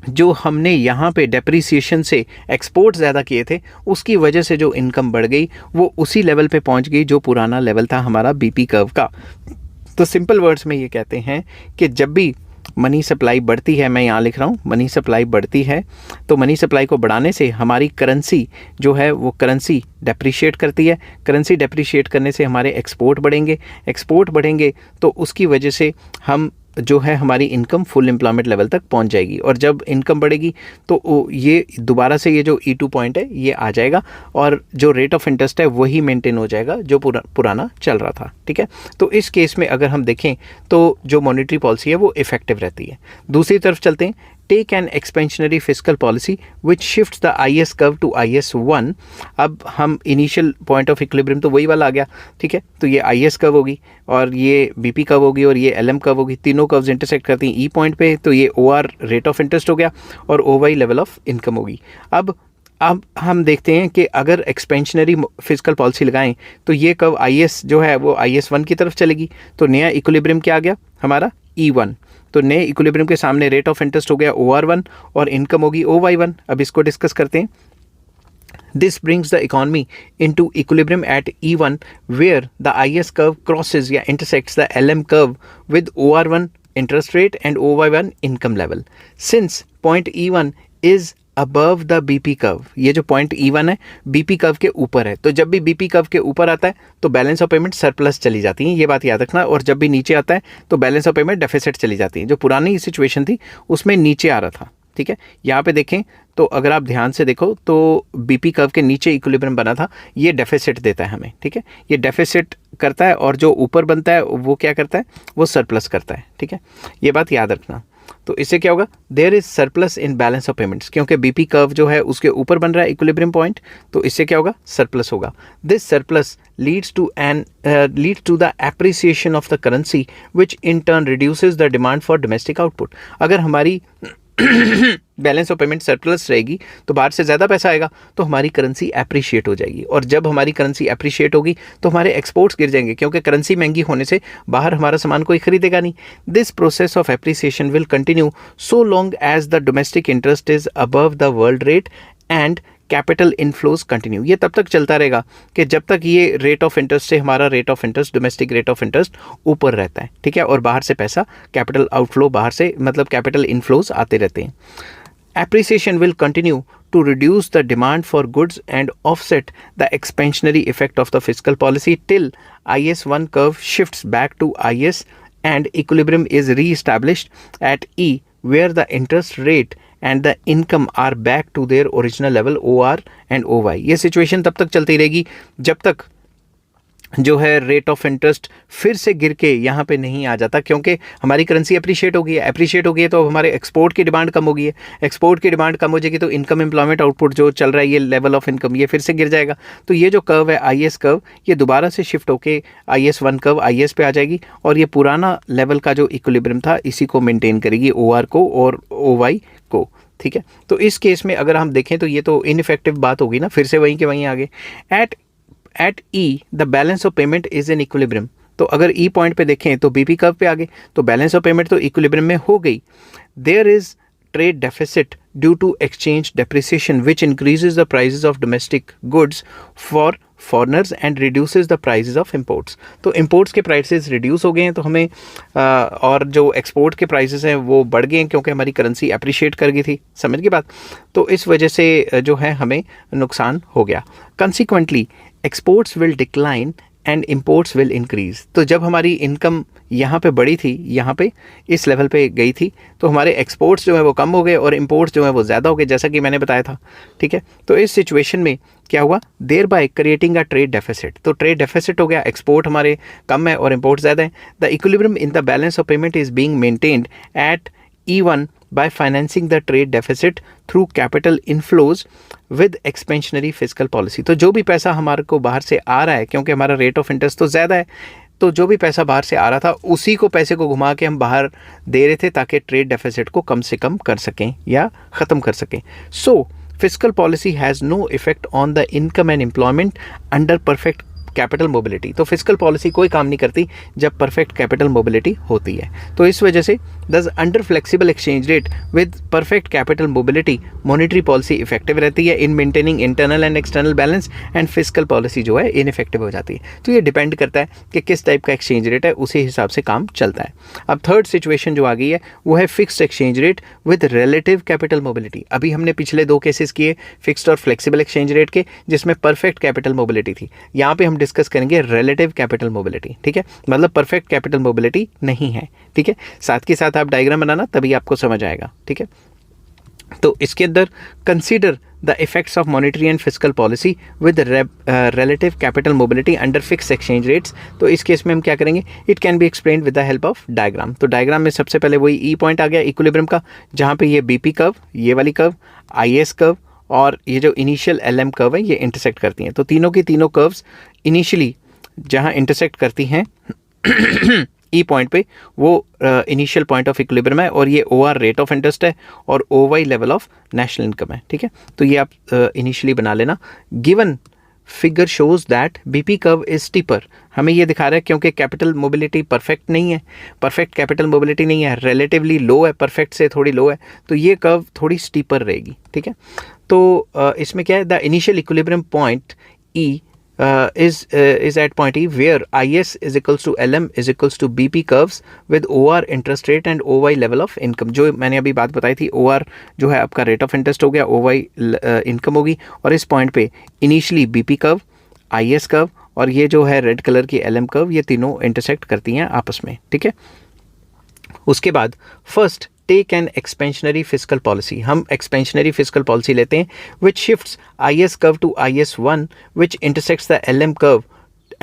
जो हमने यहाँ पे डेप्रिसिएशन से एक्सपोर्ट ज़्यादा किए थे उसकी वजह से जो इनकम बढ़ गई वो उसी लेवल पे पहुँच गई जो पुराना लेवल था हमारा BP कर्व का। तो सिंपल वर्ड्स में ये कहते हैं कि जब भी मनी सप्लाई बढ़ती है, मैं यहाँ लिख रहा हूँ मनी सप्लाई बढ़ती है, तो मनी सप्लाई को बढ़ाने से हमारी करेंसी जो है वो करेंसी डेप्रिशिएट करती है। करेंसी डेप्रिशिएट करने से हमारे एक्सपोर्ट बढ़ेंगे तो उसकी वजह से हम जो है हमारी इनकम फुल एम्प्लॉयमेंट लेवल तक पहुंच जाएगी, और जब इनकम बढ़ेगी तो ये दोबारा से ये जो E2 पॉइंट है ये आ जाएगा, और जो रेट ऑफ इंटरेस्ट है वही मेंटेन हो जाएगा जो पुराना चल रहा था। ठीक है। तो इस केस में अगर हम देखें तो जो मॉनेटरी पॉलिसी है वो इफेक्टिव रहती है। दूसरी तरफ चलते हैं, take an expansionary fiscal policy which shifts the IS curve to IS1। अब हम इनिशियल पॉइंट ऑफ इक्विलिब्रियम तो वही वाला आ गया। ठीक है। तो ये IS कर्व होगी, और ये BP कर्व होगी, और ये LM कर्व होगी, तीनों कर्व्स इंटरसेक्ट करती हैं E पॉइंट पे, तो ये OR रेट ऑफ इंटरेस्ट हो गया, और OY लेवल ऑफ इनकम होगी। अब हम देखते हैं कि अगर एक्सपेंशनरी फिस्कल पॉलिसी लगाएं तो ये कर्व IS जो है वो IS1 की तरफ चलेगी, तो नया इक्विलिब्रियम क्या आ गया हमारा? E1। तो नए इक्विलिब्रियम के सामने रेट ऑफ इंटरेस्ट हो गया OR1 और इनकम होगी OY1। अब इसको डिस्कस करते हैं। This brings the economy into equilibrium at E1 where the IS curve crosses या intersects the LM curve with OR1 interest rate and OY1 income level. Since point E1 is above the BP curve, ये जो point E1 है BP curve के ऊपर है, तो जब भी BP कर्व के ऊपर आता है तो बैलेंस ऑफ पेमेंट सरप्लस चली जाती है, ये बात याद रखना, और जब भी नीचे आता है तो बैलेंस ऑफ पेमेंट डेफिसिट चली जाती है। जो पुरानी सिचुएशन थी उसमें नीचे आ रहा था। ठीक है। यहाँ पे देखें तो अगर आप ध्यान से देखो तो BP कर्व के नीचे इक्विलिब्रियम बना था, ये डेफिसिट देता है हमें। ठीक है। ये डेफिसिट करता है, और जो ऊपर बनता है वो क्या करता है? वो सरप्लस करता है। ठीक है। ये बात याद रखना। तो इससे क्या होगा? There is surplus in balance of payments, क्योंकि BP कर्व जो है उसके ऊपर बन रहा है इक्विलिब्रियम पॉइंट, तो इससे क्या होगा? सरप्लस होगा। This surplus leads to the appreciation of the currency which in turn reduces the demand for domestic output। अगर हमारी बैलेंस ऑफ पेमेंट सरप्लस रहेगी तो बाहर से ज़्यादा पैसा आएगा, तो हमारी करेंसी अप्रिशिएट हो जाएगी, और जब हमारी करेंसी अप्रिशिएट होगी तो हमारे एक्सपोर्ट्स गिर जाएंगे, क्योंकि करेंसी महंगी होने से बाहर हमारा सामान कोई खरीदेगा नहीं। This process of appreciation will continue so long as the domestic interest is above the world rate and capital inflows continue. ये तब तक चलता रहेगा कि जब तक ये रेट ऑफ इंटरेस्ट से हमारा rate of interest, domestic rate of interest ऊपर रहता है। ठीक है। और बाहर से पैसा, कैपिटल आउटफ्लो बाहर से मतलब कैपिटल इनफ्लोज आते रहते हैं। Appreciation will continue to reduce the demand for goods and offset the expansionary effect of the fiscal policy till IS1 curve shifts back to IS and equilibrium is re-established at E where the interest rate and the income are back to their original level OR and OY। ये situation तब तक चलती रहेगी जब तक जो है rate of interest फिर से गिर के यहाँ पे नहीं आ जाता, क्योंकि हमारी करेंसी अप्रिशिएट हो गई है तो अब हमारे एक्सपोर्ट की डिमांड कम हो गई है, एक्सपोर्ट की डिमांड कम हो जाएगी तो इनकम एम्प्लॉयमेंट आउटपुट जो चल रहा है ये लेवल ऑफ इनकम ये फिर से गिर जाएगा। तो ये जो कर्व है IS कर्व ये दोबारा से शिफ्ट होके IS1 कर्व IS पे आ जाएगी और ये पुराना लेवल का जो इक्विलिब्रियम था इसी को मेंटेन करेगी OR को और OY को। ठीक है, तो इस केस में अगर हम देखें तो ये तो इनइफेक्टिव बात होगी ना, फिर से वहीं के वहीं आगे। At E the balance of payment is in equilibrium. तो अगर E पॉइंट पे देखें तो BP कर्व पे आगे, तो बैलेंस ऑफ पेमेंट तो इक्विलिब्रियम में हो गई। There is trade deficit due to exchange depreciation which increases the prices of domestic goods for foreigners and reduces the prices of imports. तो इंपोर्ट्स के प्राइसेस रिड्यूस हो गए हैं तो हमें और जो एक्सपोर्ट के प्राइसेस हैं वो बढ़ गए हैं क्योंकि हमारी करेंसी अप्रिशिएट कर गई थी, समझ की बात। तो इस वजह से जो है हमें नुकसान हो गया। Consequently exports will decline and imports will increase. तो जब हमारी इनकम यहाँ पे बढ़ी थी, यहाँ पे इस लेवल पे गई थी, तो हमारे एक्सपोर्ट्स जो है वो कम हो गए और इम्पोर्ट्स जो है वो ज़्यादा हो गए, जैसा कि मैंने बताया था। ठीक है, तो इस सिचुएशन में क्या हुआ, thereby creating a trade deficit. तो ट्रेड डेफिसिट हो गया, एक्सपोर्ट हमारे कम है और इम्पोर्ट ज़्यादा है। The equilibrium in the balance of payment is being maintained eight E1 by financing the trade deficit through capital inflows with expansionary fiscal policy। तो जो भी पैसा हमारे को बाहर से आ रहा है, क्योंकि हमारा रेट ऑफ इंटरेस्ट तो ज़्यादा है, तो जो भी पैसा बाहर से आ रहा था उसी को पैसे को घुमा के हम बाहर दे रहे थे ताकि ट्रेड डेफिसिट को कम से कम कर सकें या ख़त्म कर सकें। So fiscal policy has no effect on the income and employment under perfect capital mobility. तो फिस्कल पॉलिसी कोई काम नहीं करती जब परफेक्ट कैपिटल मोबिलिटी होती है। तो इस वजह से दस under flexible exchange rate with perfect capital mobility monetary policy effective रहती है in maintaining internal and external balance and fiscal policy जो है इनइफेक्टिव हो जाती है। तो ये डिपेंड करता है कि किस टाइप का एक्सचेंज रेट है, उसी हिसाब से काम चलता है। अब थर्ड सिचुएशन जो आ गई है वो है fixed exchange rate with relative capital mobility. अभी हमने पिछले दो केसेस किए फिक्स्ड और फ्लेक्सिबल एक्सचेंज रेट के जिसमें परफेक्ट कैपिटल मोबिलिटी थी। यहाँ पे हम डिस्कस करेंगे रिलेटिव कैपिटल मोबिलिटी। ठीक है, मतलब परफेक्ट कैपिटल मोबिलिटी नहीं है। ठीक है, साथ के साथ आप डायग्राम बनाना तभी आपको समझ आएगा। ठीक है, तो इसके अंदर consider the effects of monetary and fiscal policy with relative capital mobility under fix exchange rates. तो इस केस में हम क्या करेंगे, it can be explained with the help of diagram. तो डायग्राम में सबसे पहले वही ई पॉइंट आ गया इक्विलिब्रियम का, जहाँ पे ये बीपी कर्व, ये वाली कर्व, IS कर्व और ये जो इनिशियल LM कर्व है ये इंटरसेक्ट करती हैं। तो तीनों की तीनों कर्व्स इनिशियली जहाँ इंटरसेक्ट करती हैं ई पॉइंट पे वो इनिशियल पॉइंट ऑफ इक्विलिब्रियम है और ये OR रेट ऑफ इंटरेस्ट है और OY level of national income है। ठीक है, तो ये आप इनिशियली बना लेना। Given figure shows that BP curve is steeper. हमें ये दिखा रहा है क्योंकि कैपिटल मोबिलिटी परफेक्ट नहीं है, परफेक्ट कैपिटल मोबिलिटी नहीं है, रिलेटिवली लो है, परफेक्ट से थोड़ी लो है, तो ये कर्व थोड़ी स्टीपर रहेगी। ठीक है, तो इसमें क्या है, the initial equilibrium point E is at point E where IS is equals to LM is equals to BP curves with OR interest rate and OY level of income। जो मैंने अभी बात बताई थी, OR जो है आपका रेट ऑफ इंटरेस्ट हो गया, OY इनकम होगी और इस पॉइंट पे initially BP curve, IS curve और ये जो है रेड कलर की LM कर्व ये तीनों इंटरसेक्ट करती हैं आपस में। ठीक है, उसके बाद first take an expansionary fiscal policy. हम एक्सपेंशनरी फिस्कल पॉलिसी लेते हैं which shifts IS curve to IS1 which intersects the LM curve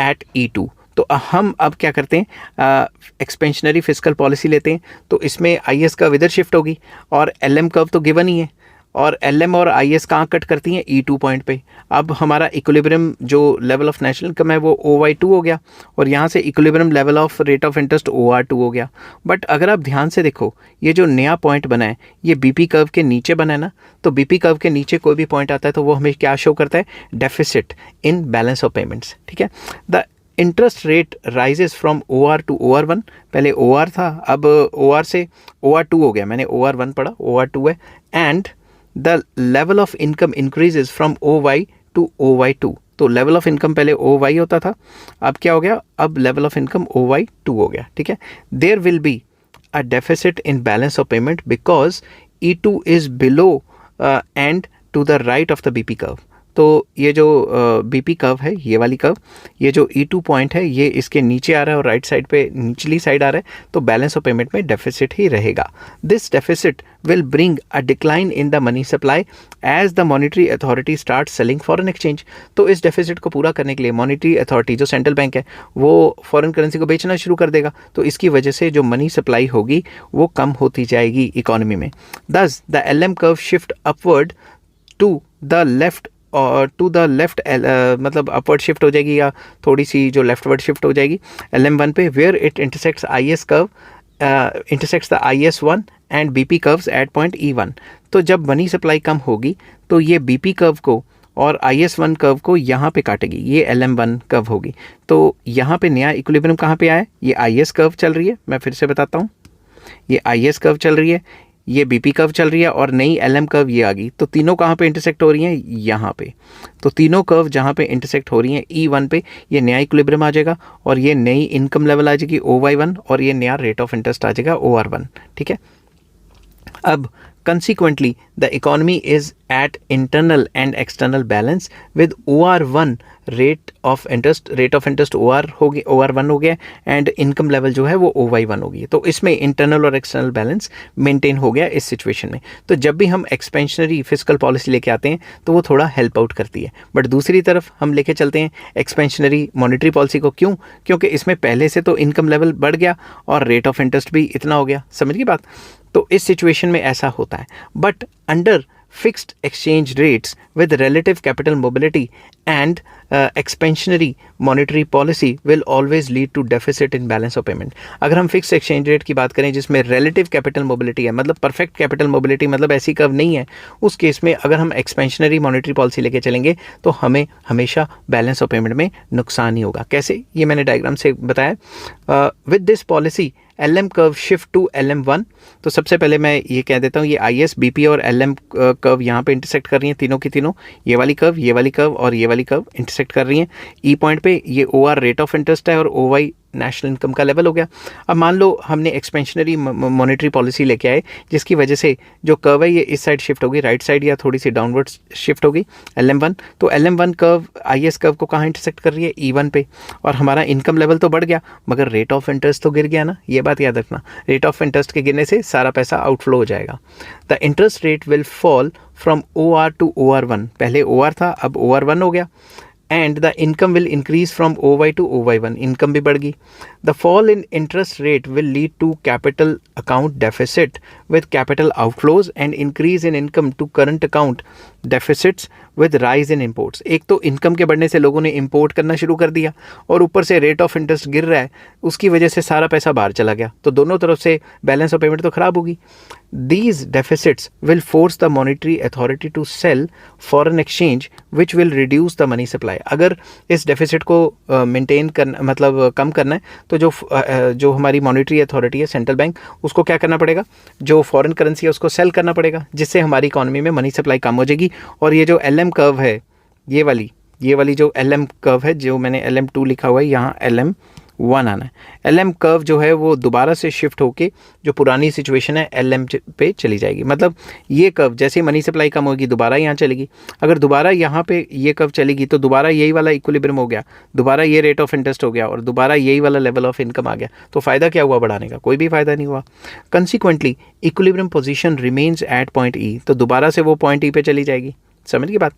at E2। तो हम अब क्या करते हैं, एक्सपेंशनरी फिस्कल पॉलिसी लेते हैं, तो इसमें IS कर्व इधर शिफ्ट होगी और LM कर्व तो गिवन ही है और LM और IS कहाँ कट करती हैं, E2 पॉइंट पे। अब हमारा इक्विलिब्रियम जो लेवल ऑफ नेशनल इनकम है वो OY2 हो गया और यहाँ से equilibrium level of rate of interest OR2 हो गया। बट अगर आप ध्यान से देखो ये जो नया पॉइंट बना है ये BP कर्व के नीचे बना है ना, तो BP कर्व के नीचे कोई भी पॉइंट आता है तो वो हमें क्या शो करता है, deficit in balance of payments. ठीक है, the interest rate rises from OR to OR1। पहले OR था, अब OR से OR2 हो गया, मैंने OR1 पढ़ा, OR2 है। And the level of income increases from OY to OY2। तो लेवल ऑफ इनकम पहले OY होता था, अब क्या हो गया, अब लेवल ऑफ इनकम OY2 हो गया। ठीक है, there will be a deficit in balance of payment because E2 is below and to the right of the BP curve. तो ये जो बीपी कर्व है, ये वाली कर्व, ये जो E2 पॉइंट है ये इसके नीचे आ रहा है और राइट साइड पे निचली साइड आ रहा है, तो बैलेंस ऑफ पेमेंट में डेफिसिट ही रहेगा. This deficit will bring a decline in the money supply as the monetary authority starts selling foreign exchange. तो इस डेफिसिट को पूरा करने के लिए मॉनिटरी अथॉरिटी जो सेंट्रल बैंक है वो फॉरेन करेंसी को बेचना शुरू कर देगा, तो इसकी वजह से जो मनी सप्लाई होगी वो कम होती जाएगी इकोनॉमी में. Thus the LM curve shift upward to the left और टू द लेफ्ट मतलब अपवर्ड शिफ्ट हो जाएगी या थोड़ी सी जो लेफ्टवर्ड शिफ्ट हो जाएगी LM1 पे, where it intersects IS curve intersects the IS1 and BP curves at point E1. तो जब मनी सप्लाई कम होगी तो ये BP कर्व को और IS1 कर्व को यहाँ पे काटेगी, ये LM1 कर्व होगी. तो यहाँ पे नया इक्विलिब्रियम कहाँ पे आया, ये IS कर्व चल रही है, मैं फिर से बताता हूँ, ये IS कर्व चल रही है, ये BP कर्व चल रही है और नई LM कर्व ये आ गई. तो तीनों कहाँ पे इंटरसेक्ट हो रही हैं, यहाँ पे. तो तीनों कर्व जहाँ पे इंटरसेक्ट हो रही हैं E1 पे ये नया इक्विलिब्रियम आ जाएगा और ये नई इनकम लेवल आ जाएगी OY1 और ये नया रेट ऑफ इंटरेस्ट आ जाएगा OR1. ठीक है. अब consequently the economy is at internal and external balance with OR1 rate of interest OR हो गया, OR1 हो गया एंड इनकम लेवल जो है वो OY1 हो गई. तो इसमें इंटरनल और एक्सटर्नल बैलेंस मेंटेन हो गया इस सिचुएशन में. तो जब भी हम एक्सपेंशनरी फिस्कल पॉलिसी लेके आते हैं तो वो थोड़ा हेल्प आउट करती है, बट दूसरी तरफ हम लेके चलते हैं एक्सपेंशनरी मॉनेटरी पॉलिसी को. क्यों? क्योंकि इसमें पहले से तो इनकम लेवल बढ़ गया और रेट ऑफ इंटरेस्ट भी इतना हो गया. समझ गई बात? तो इस सिचुएशन में ऐसा होता है. But under fixed exchange rates with relative capital mobility and expansionary monetary policy will always lead to deficit in balance of payment. अगर हम fixed exchange rate की बात करें जिसमें relative capital mobility है, मतलब perfect capital mobility मतलब ऐसी कर्व नहीं है, उस केस में अगर हम expansionary monetary policy लेके चलेंगे तो हमें हमेशा balance of payment में नुकसान ही होगा. कैसे? ये मैंने डायग्राम से बताया. With this policy LM curve shift to LM1. तो सबसे पहले मैं ये कह देता हूँ, ये IS, BP और LM कर्व यहाँ पे इंटरसेक्ट कर रही हैं तीनों की तीनों. ये वाली कर्व और ये वाली कर्व इंटरसेक्ट कर रही हैं E पॉइंट पे. ये OR रेट ऑफ इंटरेस्ट है और OY नेशनल इनकम का लेवल हो गया. अब मान लो हमने एक्सपेंशनरी मॉनेटरी पॉलिसी लेके आए जिसकी वजह से जो कर्व है ये इस साइड शिफ्ट होगी, राइट साइड या थोड़ी सी डाउनवर्ड शिफ्ट होगी LM1. तो LM1 कर्व IS कर्व को कहाँ इंटरसेक्ट कर रही है, E1 पे. और हमारा इनकम लेवल तो बढ़ गया मगर रेट ऑफ इंटरेस्ट तो गिर गया ना, ये बात याद रखना. रेट ऑफ इंटरेस्ट के गिरने से सारा पैसा आउटफ्लो हो जाएगा. The interest rate will fall from OR to OR1. पहले OR था, अब OR1 हो गया. And the income will increase from OY to OY1. Income भी बढ़ गई. The fall in interest rate will lead to capital account deficit with capital outflows and increase in income to current account deficits with rise in imports. एक तो income के बढ़ने से लोगों ने इंपोर्ट करना शुरू कर दिया और ऊपर से रेट ऑफ इंटरेस्ट गिर रहा है, उसकी वजह से सारा पैसा बाहर चला गया. तो दोनों तरफ से बैलेंस ऑफ पेमेंट तो खराब होगी. These deficits will force the monetary authority to sell foreign exchange which will reduce the money supply. अगर इस डेफिसिट को मेंटेन करना मतलब कम करना है तो जो हमारी मॉनेटरी अथॉरिटी है सेंट्रल बैंक, उसको क्या करना पड़ेगा, जो फॉरेन करेंसी है उसको सेल करना पड़ेगा, जिससे हमारी इकोनॉमी में मनी सप्लाई कम हो जाएगी. और ये जो LM कर्व है, ये वाली जो LM कर्व है, जो मैंने LM2 लिखा हुआ है, यहाँ LM1 आना है. LM कर्व जो है वो दोबारा से शिफ्ट होके जो पुरानी सिचुएशन है LM पे चली जाएगी. मतलब ये कर्व जैसे ही मनी सप्लाई कम होगी दोबारा यहाँ चलेगी. अगर दोबारा यहाँ पे ये कर्व चलेगी तो दोबारा यही वाला इक्विलिब्रियम हो गया, दोबारा ये रेट ऑफ इंटरेस्ट हो गया और दोबारा यही वाला लेवल ऑफ इनकम आ गया. तो फ़ायदा क्या हुआ बढ़ाने का? कोई भी फ़ायदा नहीं हुआ. Consequently equilibrium position remains at point E. तो दोबारा से वो पॉइंट E पे चली जाएगी. समझ गई बात?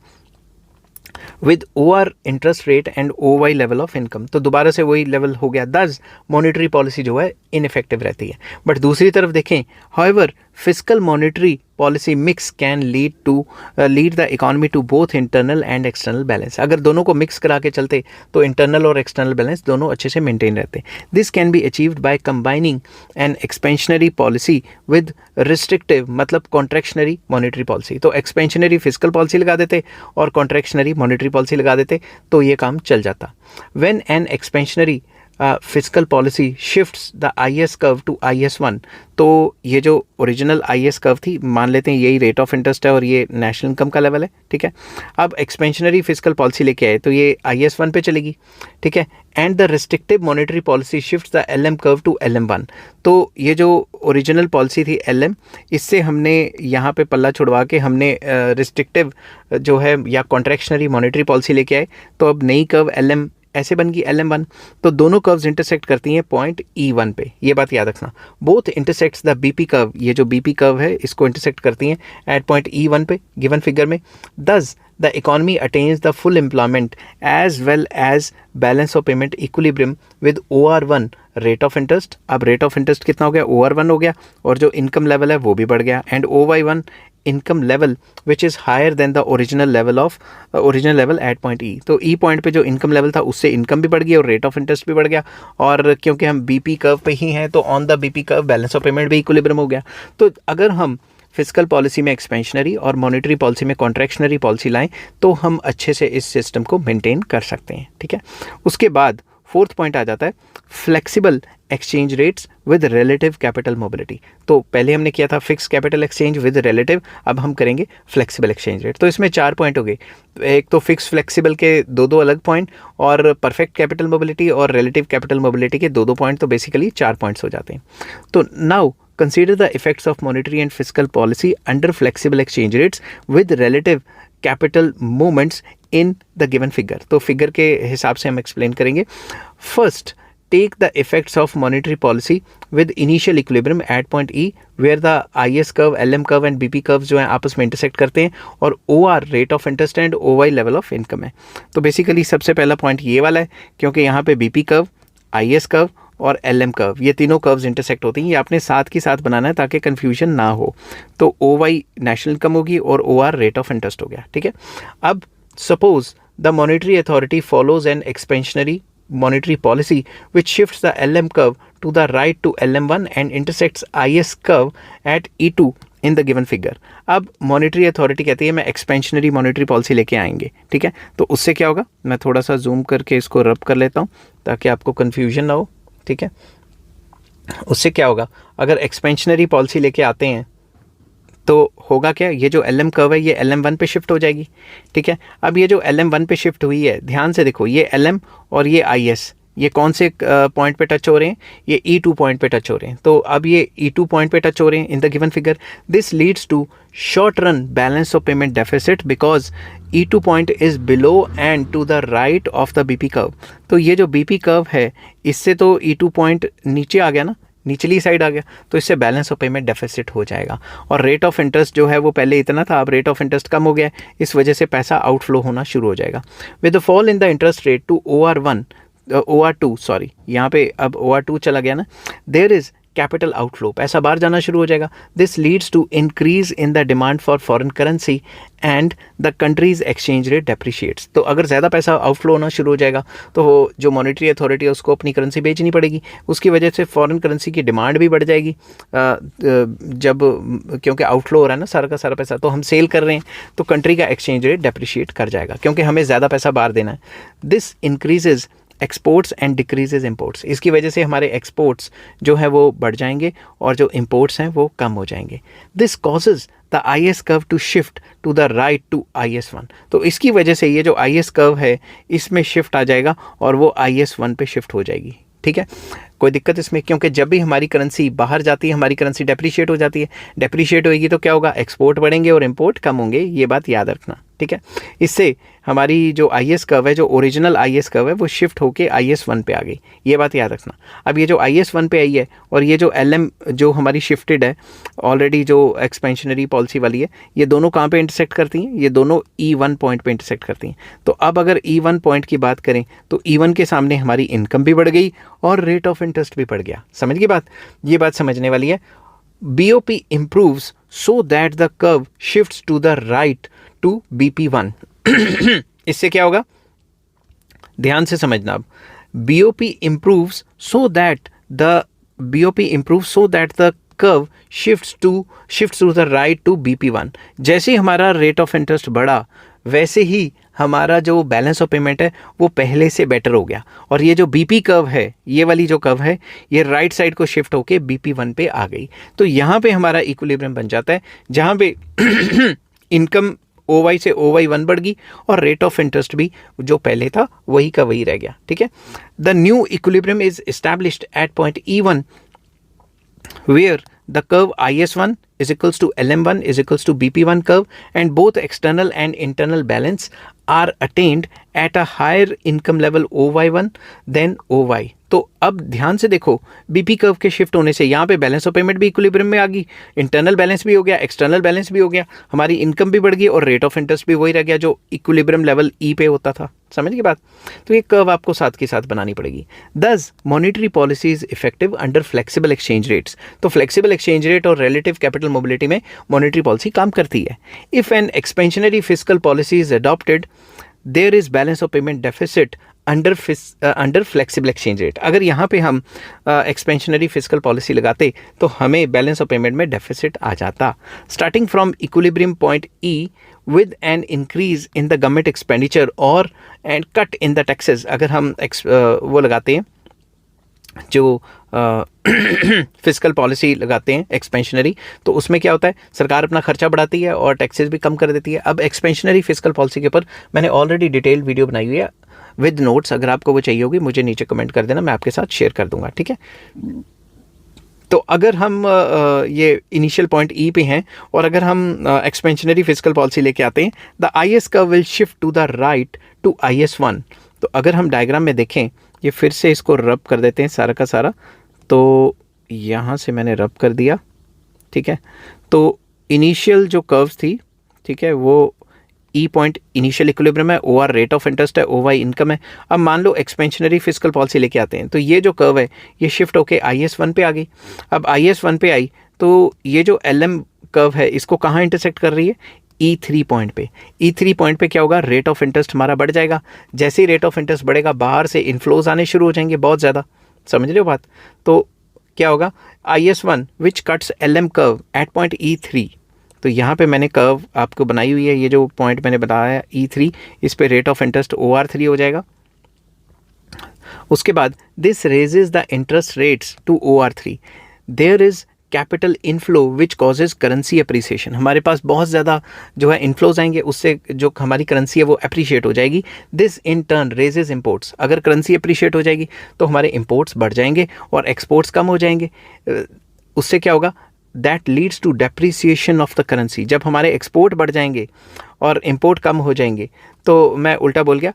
With OR interest rate and OY level of income. तो दोबारा से वही लेवल हो गया. दस मॉनेटरी पॉलिसी जो है इनइफेक्टिव रहती है. बट दूसरी तरफ देखें, however fiscal monetary policy mix can lead the economy to both internal and external balance. अगर दोनों को मिक्स करा के चलते तो इंटरनल और एक्सटर्नल बैलेंस दोनों अच्छे से मेंटेन रहते. This can be achieved by combining an expansionary policy with restrictive मतलब कॉन्ट्रैक्शनरी मॉनेटरी पॉलिसी. तो एक्सपेंशनरी फिस्कल पॉलिसी लगा देते और कॉन्ट्रैक्शनरी मॉनेटरी पॉलिसी लगा देते तो ये काम चल जाता. When an expansionary physical policy shifts the IS curve to IS1, तो ये जो ओरिजिनल IS कर्व थी, मान लेते हैं यही रेट ऑफ इंटरेस्ट है और ये नेशनल इनकम का लेवल है, ठीक है। अब एक्सपेंशनरी फिजिकल पॉलिसी लेके आए तो ये IS1 पे चलेगी, ठीक है। And the restrictive monetary policy shifts the LM curve to LM1, तो ये जो ओरिजिनल पॉलिसी थी LM, इससे हमने यहाँ पे पल्ला छुड़वा के हमने रिस्ट्रिक्टिव जो है या कॉन्ट्रैक्शनरी मॉनेटरी पॉलिसी लेके आए, तो अब नई कर्व LM ऐसे बन गई LM1। तो दोनों कर्व्स इंटरसेक्ट करती हैं पॉइंट E1 पे, ये बात याद रखना। Both intersects the BP curve, ये जो BP कर्व है इसको इंटरसेक्ट करती हैं एट पॉइंट E1 पे गिवन फिगर में। Thus the economy attains the full employment as well as balance of payment equilibrium with OR1 rate of interest. अब rate of interest कितना हो गया, OR1 हो गया, और जो इनकम लेवल है वो भी बढ़ गया, and OY1 income level which is higher than the original level at point E। तो E पॉइंट पे जो इनकम लेवल था उससे इनकम भी बढ़ गई और रेट ऑफ इंटरेस्ट भी बढ़ गया, और क्योंकि हम BP कर्व पे ही हैं तो on the BP curve balance of payment भी इक्विलिब्रियम हो गया। तो अगर हम फिजिकल पॉलिसी में एक्सपेंशनरी और मॉनेटरी पॉलिसी में कॉन्ट्रैक्शनरी पॉलिसी लाएं तो हम अच्छे से इस सिस्टम को मेंटेन कर सकते हैं, ठीक है। उसके बाद फोर्थ पॉइंट आ जाता है flexible exchange rates with relative capital mobility. तो पहले हमने किया था fix capital exchange with relative, अब हम करेंगे फ्लेक्सिबल एक्सचेंज रेट। तो इसमें 4 पॉइंट हो गए, एक तो फिक्स फ्लेक्सिबल के दो अलग पॉइंट, और परफेक्ट कैपिटल मोबिलिटी और रिलेटिव कैपिटल मोबिलिटी के दो पॉइंट, तो बेसिकली 4 पॉइंट्स हो जाते हैं। तो now consider the effects of monetary and fiscal policy under flexible exchange rates with relative capital movements in the given figure। तो फिगर के हिसाब से हम एक्सप्लेन करेंगे। First, take the effects of monetary policy with initial equilibrium at point E where the IS curve, LM curve and BP curves जो हैं आपस में इंटरसेक्ट करते हैं, और OR rate of interest and OY level of income है। तो basically सबसे पहला पॉइंट ये वाला है, क्योंकि यहाँ पे BP कर्व, IS कर्व और LM कर्व, ये तीनों कर्व्स इंटरसेक्ट होती हैं। ये आपने साथ के साथ बनाना है ताकि कन्फ्यूजन ना हो। तो OY नेशनल इनकम होगी और OR रेट ऑफ इंटरेस्ट हो गया, ठीक है। अब suppose the monetary authority follows an expansionary monetary policy which shifts the LM curve to the right to LM1 and intersects IS curve at E2 in the given figure। अब monetary authority कहती है मैं expansionary monetary policy लेके आएंगे, ठीक है। तो उससे क्या होगा, मैं थोड़ा सा जूम करके इसको रब कर लेता हूँ ताकि आपको कन्फ्यूजन ना हो, ठीक है। उससे क्या होगा, अगर एक्सपेंशनरी पॉलिसी लेके आते हैं तो होगा क्या, ये जो LM कर्व है ये LM1 पे शिफ्ट हो जाएगी, ठीक है। अब ये जो LM1 पे शिफ्ट हुई है, ध्यान से देखो, ये LM और ये IS, ये कौन से पॉइंट पे टच हो रहे हैं, ये E2 पॉइंट पे टच हो रहे हैं। तो अब ये E2 पॉइंट पे टच हो रहे हैं in the given figure. This leads to short run balance of payment deficit because E2 point is below and to the right of the BP curve. तो ये जो BP कर्व है इससे तो E2 पॉइंट नीचे आ गया ना, निचली साइड आ गया, तो इससे बैलेंस ऑफ पेमेंट डेफिसिट हो जाएगा। और रेट ऑफ इंटरेस्ट जो है वो पहले इतना था, अब रेट ऑफ इंटरेस्ट कम हो गया, इस वजह से पैसा आउटफ्लो होना शुरू हो जाएगा। With the fall in the interest rate to OR2 sorry, यहाँ पे अब OR2 चला गया ना, देयर इज कैपिटल आउटफ्लो, पैसा बाहर जाना शुरू हो जाएगा। This leads to increase in the demand for foreign currency and the country's exchange rate depreciates. तो अगर ज़्यादा पैसा आउटफ्लो होना शुरू हो जाएगा तो वो जो मॉनेटरी अथॉरिटी है उसको अपनी करेंसी बेचनी पड़ेगी, उसकी वजह से फॉरेन करेंसी की डिमांड भी बढ़ जाएगी। जब क्योंकि आउटफ्लो हो रहा है ना सारा का सारा पैसा, तो हम सेल कर रहे हैं तो कंट्री का एक्सचेंज रेट डेप्रिशिएट कर जाएगा क्योंकि हमें ज़्यादा पैसा बाहर देना है। This increases exports and decreases imports. इसकी वजह से हमारे एक्सपोर्ट्स जो है वो बढ़ जाएंगे और जो इम्पोर्ट्स हैं वो कम हो जाएंगे। This causes the IS curve to shift to the right to IS1। तो इसकी वजह से ये जो IS कर्व है इसमें शिफ्ट आ जाएगा और वो IS1 पे शिफ्ट हो जाएगी, ठीक है। कोई दिक्कत इसमें, क्योंकि जब भी हमारी करेंसी बाहर जाती है हमारी करेंसी डेप्रिशिएट हो जाती है। डेप्रिशिएट होएगी तो क्या होगा, एक्सपोर्ट बढ़ेंगे और इंपोर्ट कम होंगे, ये बात याद रखना, ठीक है। इससे हमारी जो IS कर्व है, जो ओरिजिनल IS कर्व है, वो शिफ्ट होके IS1 पे आ गई, ये बात याद रखना। अब ये जो IS1 पे आई है और ये जो LM जो हमारी शिफ्टेड है ऑलरेडी, जो एक्सपेंशनरी पॉलिसी वाली है, ये दोनों कहाँ पे इंटरसेक्ट करती हैं, ये दोनों E1 पॉइंट पे इंटरसेक्ट करती हैं। तो अब अगर E1 पॉइंट की बात करें तो E1 के सामने हमारी इनकम भी बढ़ गई और रेट ऑफ इंटरेस्ट भी बढ़ गया। समझ गई बात, ये बात समझने वाली है। BOP improves so that the curve shifts to the right to BP1। इससे क्या होगा, ध्यान से समझना। अब BOP improves so that the curve shifts to the right to BP1। जैसे ही हमारा रेट ऑफ इंटरेस्ट बढ़ा वैसे ही हमारा जो बैलेंस ऑफ पेमेंट है वो पहले से बेटर हो गया, और ये जो बीपी कर्व है, ये वाली जो कर्व है, ये राइट साइड को शिफ्ट होके BP1 पे आ गई। तो यहाँ पे हमारा इक्विलिब्रियम बन जाता है, जहाँ पे इनकम OY से OY1 बढ़ गई और रेट ऑफ इंटरेस्ट भी जो पहले था वही का वही रह गया। ठीक है, the new equilibrium is established eight point E1 where the curve IS1 is equals to LM1 is equals to BP1 curve, and both external and internal balance are attained at a higher income level OY1 than OY। तो अब ध्यान से देखो, BP curve के shift होने से यहाँ पे बैलेंस ऑफ पेमेंट भी इक्विलिब्रियम में आ गई, इंटरनल बैलेंस भी हो गया, एक्सटर्नल बैलेंस भी हो गया, हमारी इनकम भी बढ़ गई और रेट ऑफ इंटरेस्ट भी वही रह गया जो इक्विलिब्रियम लेवल ई पे होता था। समझ गई बात? तो ये कर्व आपको साथ के साथ बनानी पड़ेगी। Thus monetary policy is effective under flexible exchange rates. तो फ्लेक्सिबल एक्सचेंज रेट और रिलेटिव कैपिटल मोबिलिटी में मॉनेटरी पॉलिसी काम करती है। If an expansionary fiscal policy is adopted there is balance of payment deficit under flexible exchange rate. अगर यहाँ पे हम एक्सपेंशनरी फिस्कल पॉलिसी लगाते तो हमें बैलेंस ऑफ पेमेंट में डेफिसिट आ जाता। Starting from equilibrium point E with an increase in the government expenditure or and cut in the taxes, अगर हम वो लगाते हैं जो फिस्कल पॉलिसी लगाते हैं एक्सपेंशनरी, तो उसमें क्या होता है, सरकार अपना खर्चा बढ़ाती है और टैक्सेस भी कम कर देती है। अब एक्सपेंशनरी फिस्कल पॉलिसी के ऊपर मैंने ऑलरेडी डिटेल्ड वीडियो बनाई हुई है विद नोट्स, अगर आपको वो चाहिए होगी मुझे नीचे कमेंट कर देना, मैं आपके साथ शेयर कर दूंगा। ठीक है, तो अगर हम ये इनिशियल पॉइंट E पे हैं और अगर हम एक्सपेंशनरी फिस्कल पॉलिसी लेके आते हैं, the IS curve will shift to the right to IS1। तो अगर हम डायग्राम में देखें, ये फिर से इसको रब कर देते हैं सारा का सारा, तो यहाँ से मैंने रब कर दिया। ठीक है, तो इनिशियल जो कर्व्स थी, ठीक है, वो E पॉइंट इनिशियल इक्विलिब्रियम है, OR रेट ऑफ इंटरेस्ट है, OY इनकम है। अब मान लो एक्सपेंशनरी फिस्कल पॉलिसी लेके आते हैं, तो ये जो कर्व है ये शिफ्ट होके IS1 पे आ गई। अब IS1 पे आई तो ये जो LM कर्व है इसको कहाँ इंटरसेक्ट कर रही है, E3 पॉइंट पे। E3 पॉइंट पे क्या होगा, रेट ऑफ इंटरेस्ट हमारा बढ़ जाएगा। जैसे ही रेट ऑफ इंटरेस्ट बढ़ेगा बाहर से इनफ्लोज आने शुरू हो जाएंगे बहुत ज़्यादा। समझ रहे हो बात? तो क्या होगा, IS1 which cuts LM curve at point E3। तो यहाँ पे मैंने कर्व आपको बनाई हुई है, ये जो पॉइंट मैंने बताया है E3, इस पे रेट ऑफ इंटरेस्ट OR3 हो जाएगा। उसके बाद this raises the interest rates to OR3, there is capital inflow which causes currency appreciation. हमारे पास बहुत ज़्यादा जो है इनफ्लोज आएंगे, उससे जो हमारी करेंसी है वो अप्रिशिएट हो जाएगी। This in turn raises imports. अगर करेंसी अप्रिशिएट हो जाएगी तो हमारे इंपोर्ट्स बढ़ जाएंगे और एक्सपोर्ट्स कम हो जाएंगे। उससे क्या होगा, that leads to depreciation of the currency. जब हमारे एक्सपोर्ट बढ़ जाएंगे और इंपोर्ट कम हो जाएंगे, तो मैं उल्टा बोल गया,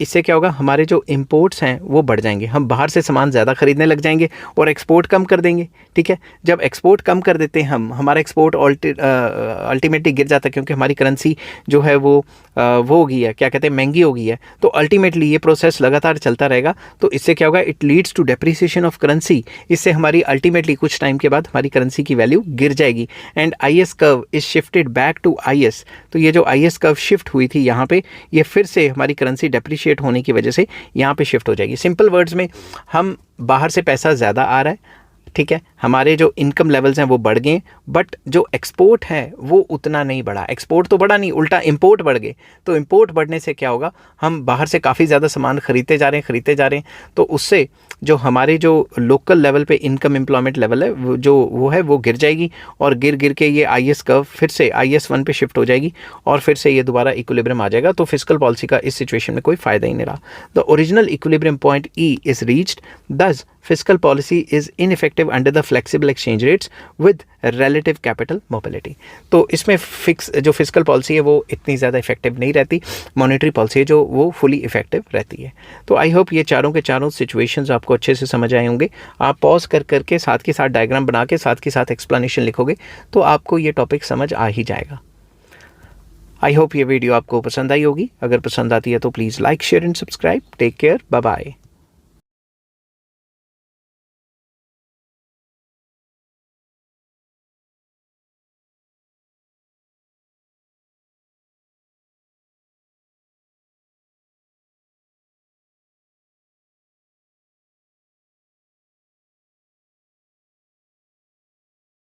इससे क्या होगा, हमारे जो इंपोर्ट्स हैं वो बढ़ जाएंगे, हम बाहर से सामान ज़्यादा ख़रीदने लग जाएंगे और एक्सपोर्ट कम कर देंगे। ठीक है, जब एक्सपोर्ट कम कर देते हैं हम, हमारा एक्सपोर्ट अल्टीमेटली गिर जाता है, क्योंकि हमारी करेंसी जो है वो हो गई है, क्या कहते हैं, महंगी हो गई है। तो अल्टीमेटली ये प्रोसेस लगातार चलता रहेगा, तो इससे क्या होगा, it leads to depreciation of currency. इससे हमारी अल्टीमेटली कुछ टाइम के बाद हमारी करेंसी की वैल्यू गिर जाएगी। And IS curve is shifted back to IS। तो ये जो IS कर्व शिफ्ट हुई थी यहाँ पे, ये फिर से हमारी करेंसी डेप्रिशिएट होने की वजह से यहाँ पे शिफ्ट हो जाएगी। सिंपल वर्ड्स में, हम बाहर से पैसा ज़्यादा आ रहा है, ठीक है, हमारे जो इनकम लेवल्स हैं वो बढ़ गए, बट जो एक्सपोर्ट है वो उतना नहीं बढ़ा। एक्सपोर्ट तो बढ़ा नहीं, उल्टा इंपोर्ट बढ़ गए। तो इंपोर्ट बढ़ने से क्या होगा, हम बाहर से काफ़ी ज़्यादा सामान खरीदते जा रहे हैं, तो उससे जो हमारे जो लोकल लेवल पे इनकम एम्प्लॉयमेंट लेवल है वो गिर जाएगी, और गिर के ये IS कर्व फिर से IS1 पे शिफ्ट हो जाएगी और फिर से ये दोबारा इक्विलिब्रियम आ जाएगा। तो फिस्कल पॉलिसी का इस सिचुएशन में कोई फ़ायदा ही नहीं रहा। The original equilibrium point E is reached, दस fiscal policy is ineffective under the flexible exchange rates with relative capital mobility। तो इसमें जो फिस्कल पॉलिसी है वो इतनी ज़्यादा इफेक्टिव नहीं रहती, मॉनेटरी पॉलिसी है जो वो फुली इफेक्टिव रहती है। तो आई होप ये चारों के चारों सिचुएशंस आपको अच्छे से समझ आए होंगे। आप पॉज करके साथ के साथ डायग्राम बना के साथ के साथ एक्सप्लेनेशन लिखोगे तो आपको ये टॉपिक समझ आ ही जाएगा। आई होप ये वीडियो आपको पसंद आई होगी। अगर पसंद आती है तो please like, share and subscribe. Take care, bye bye.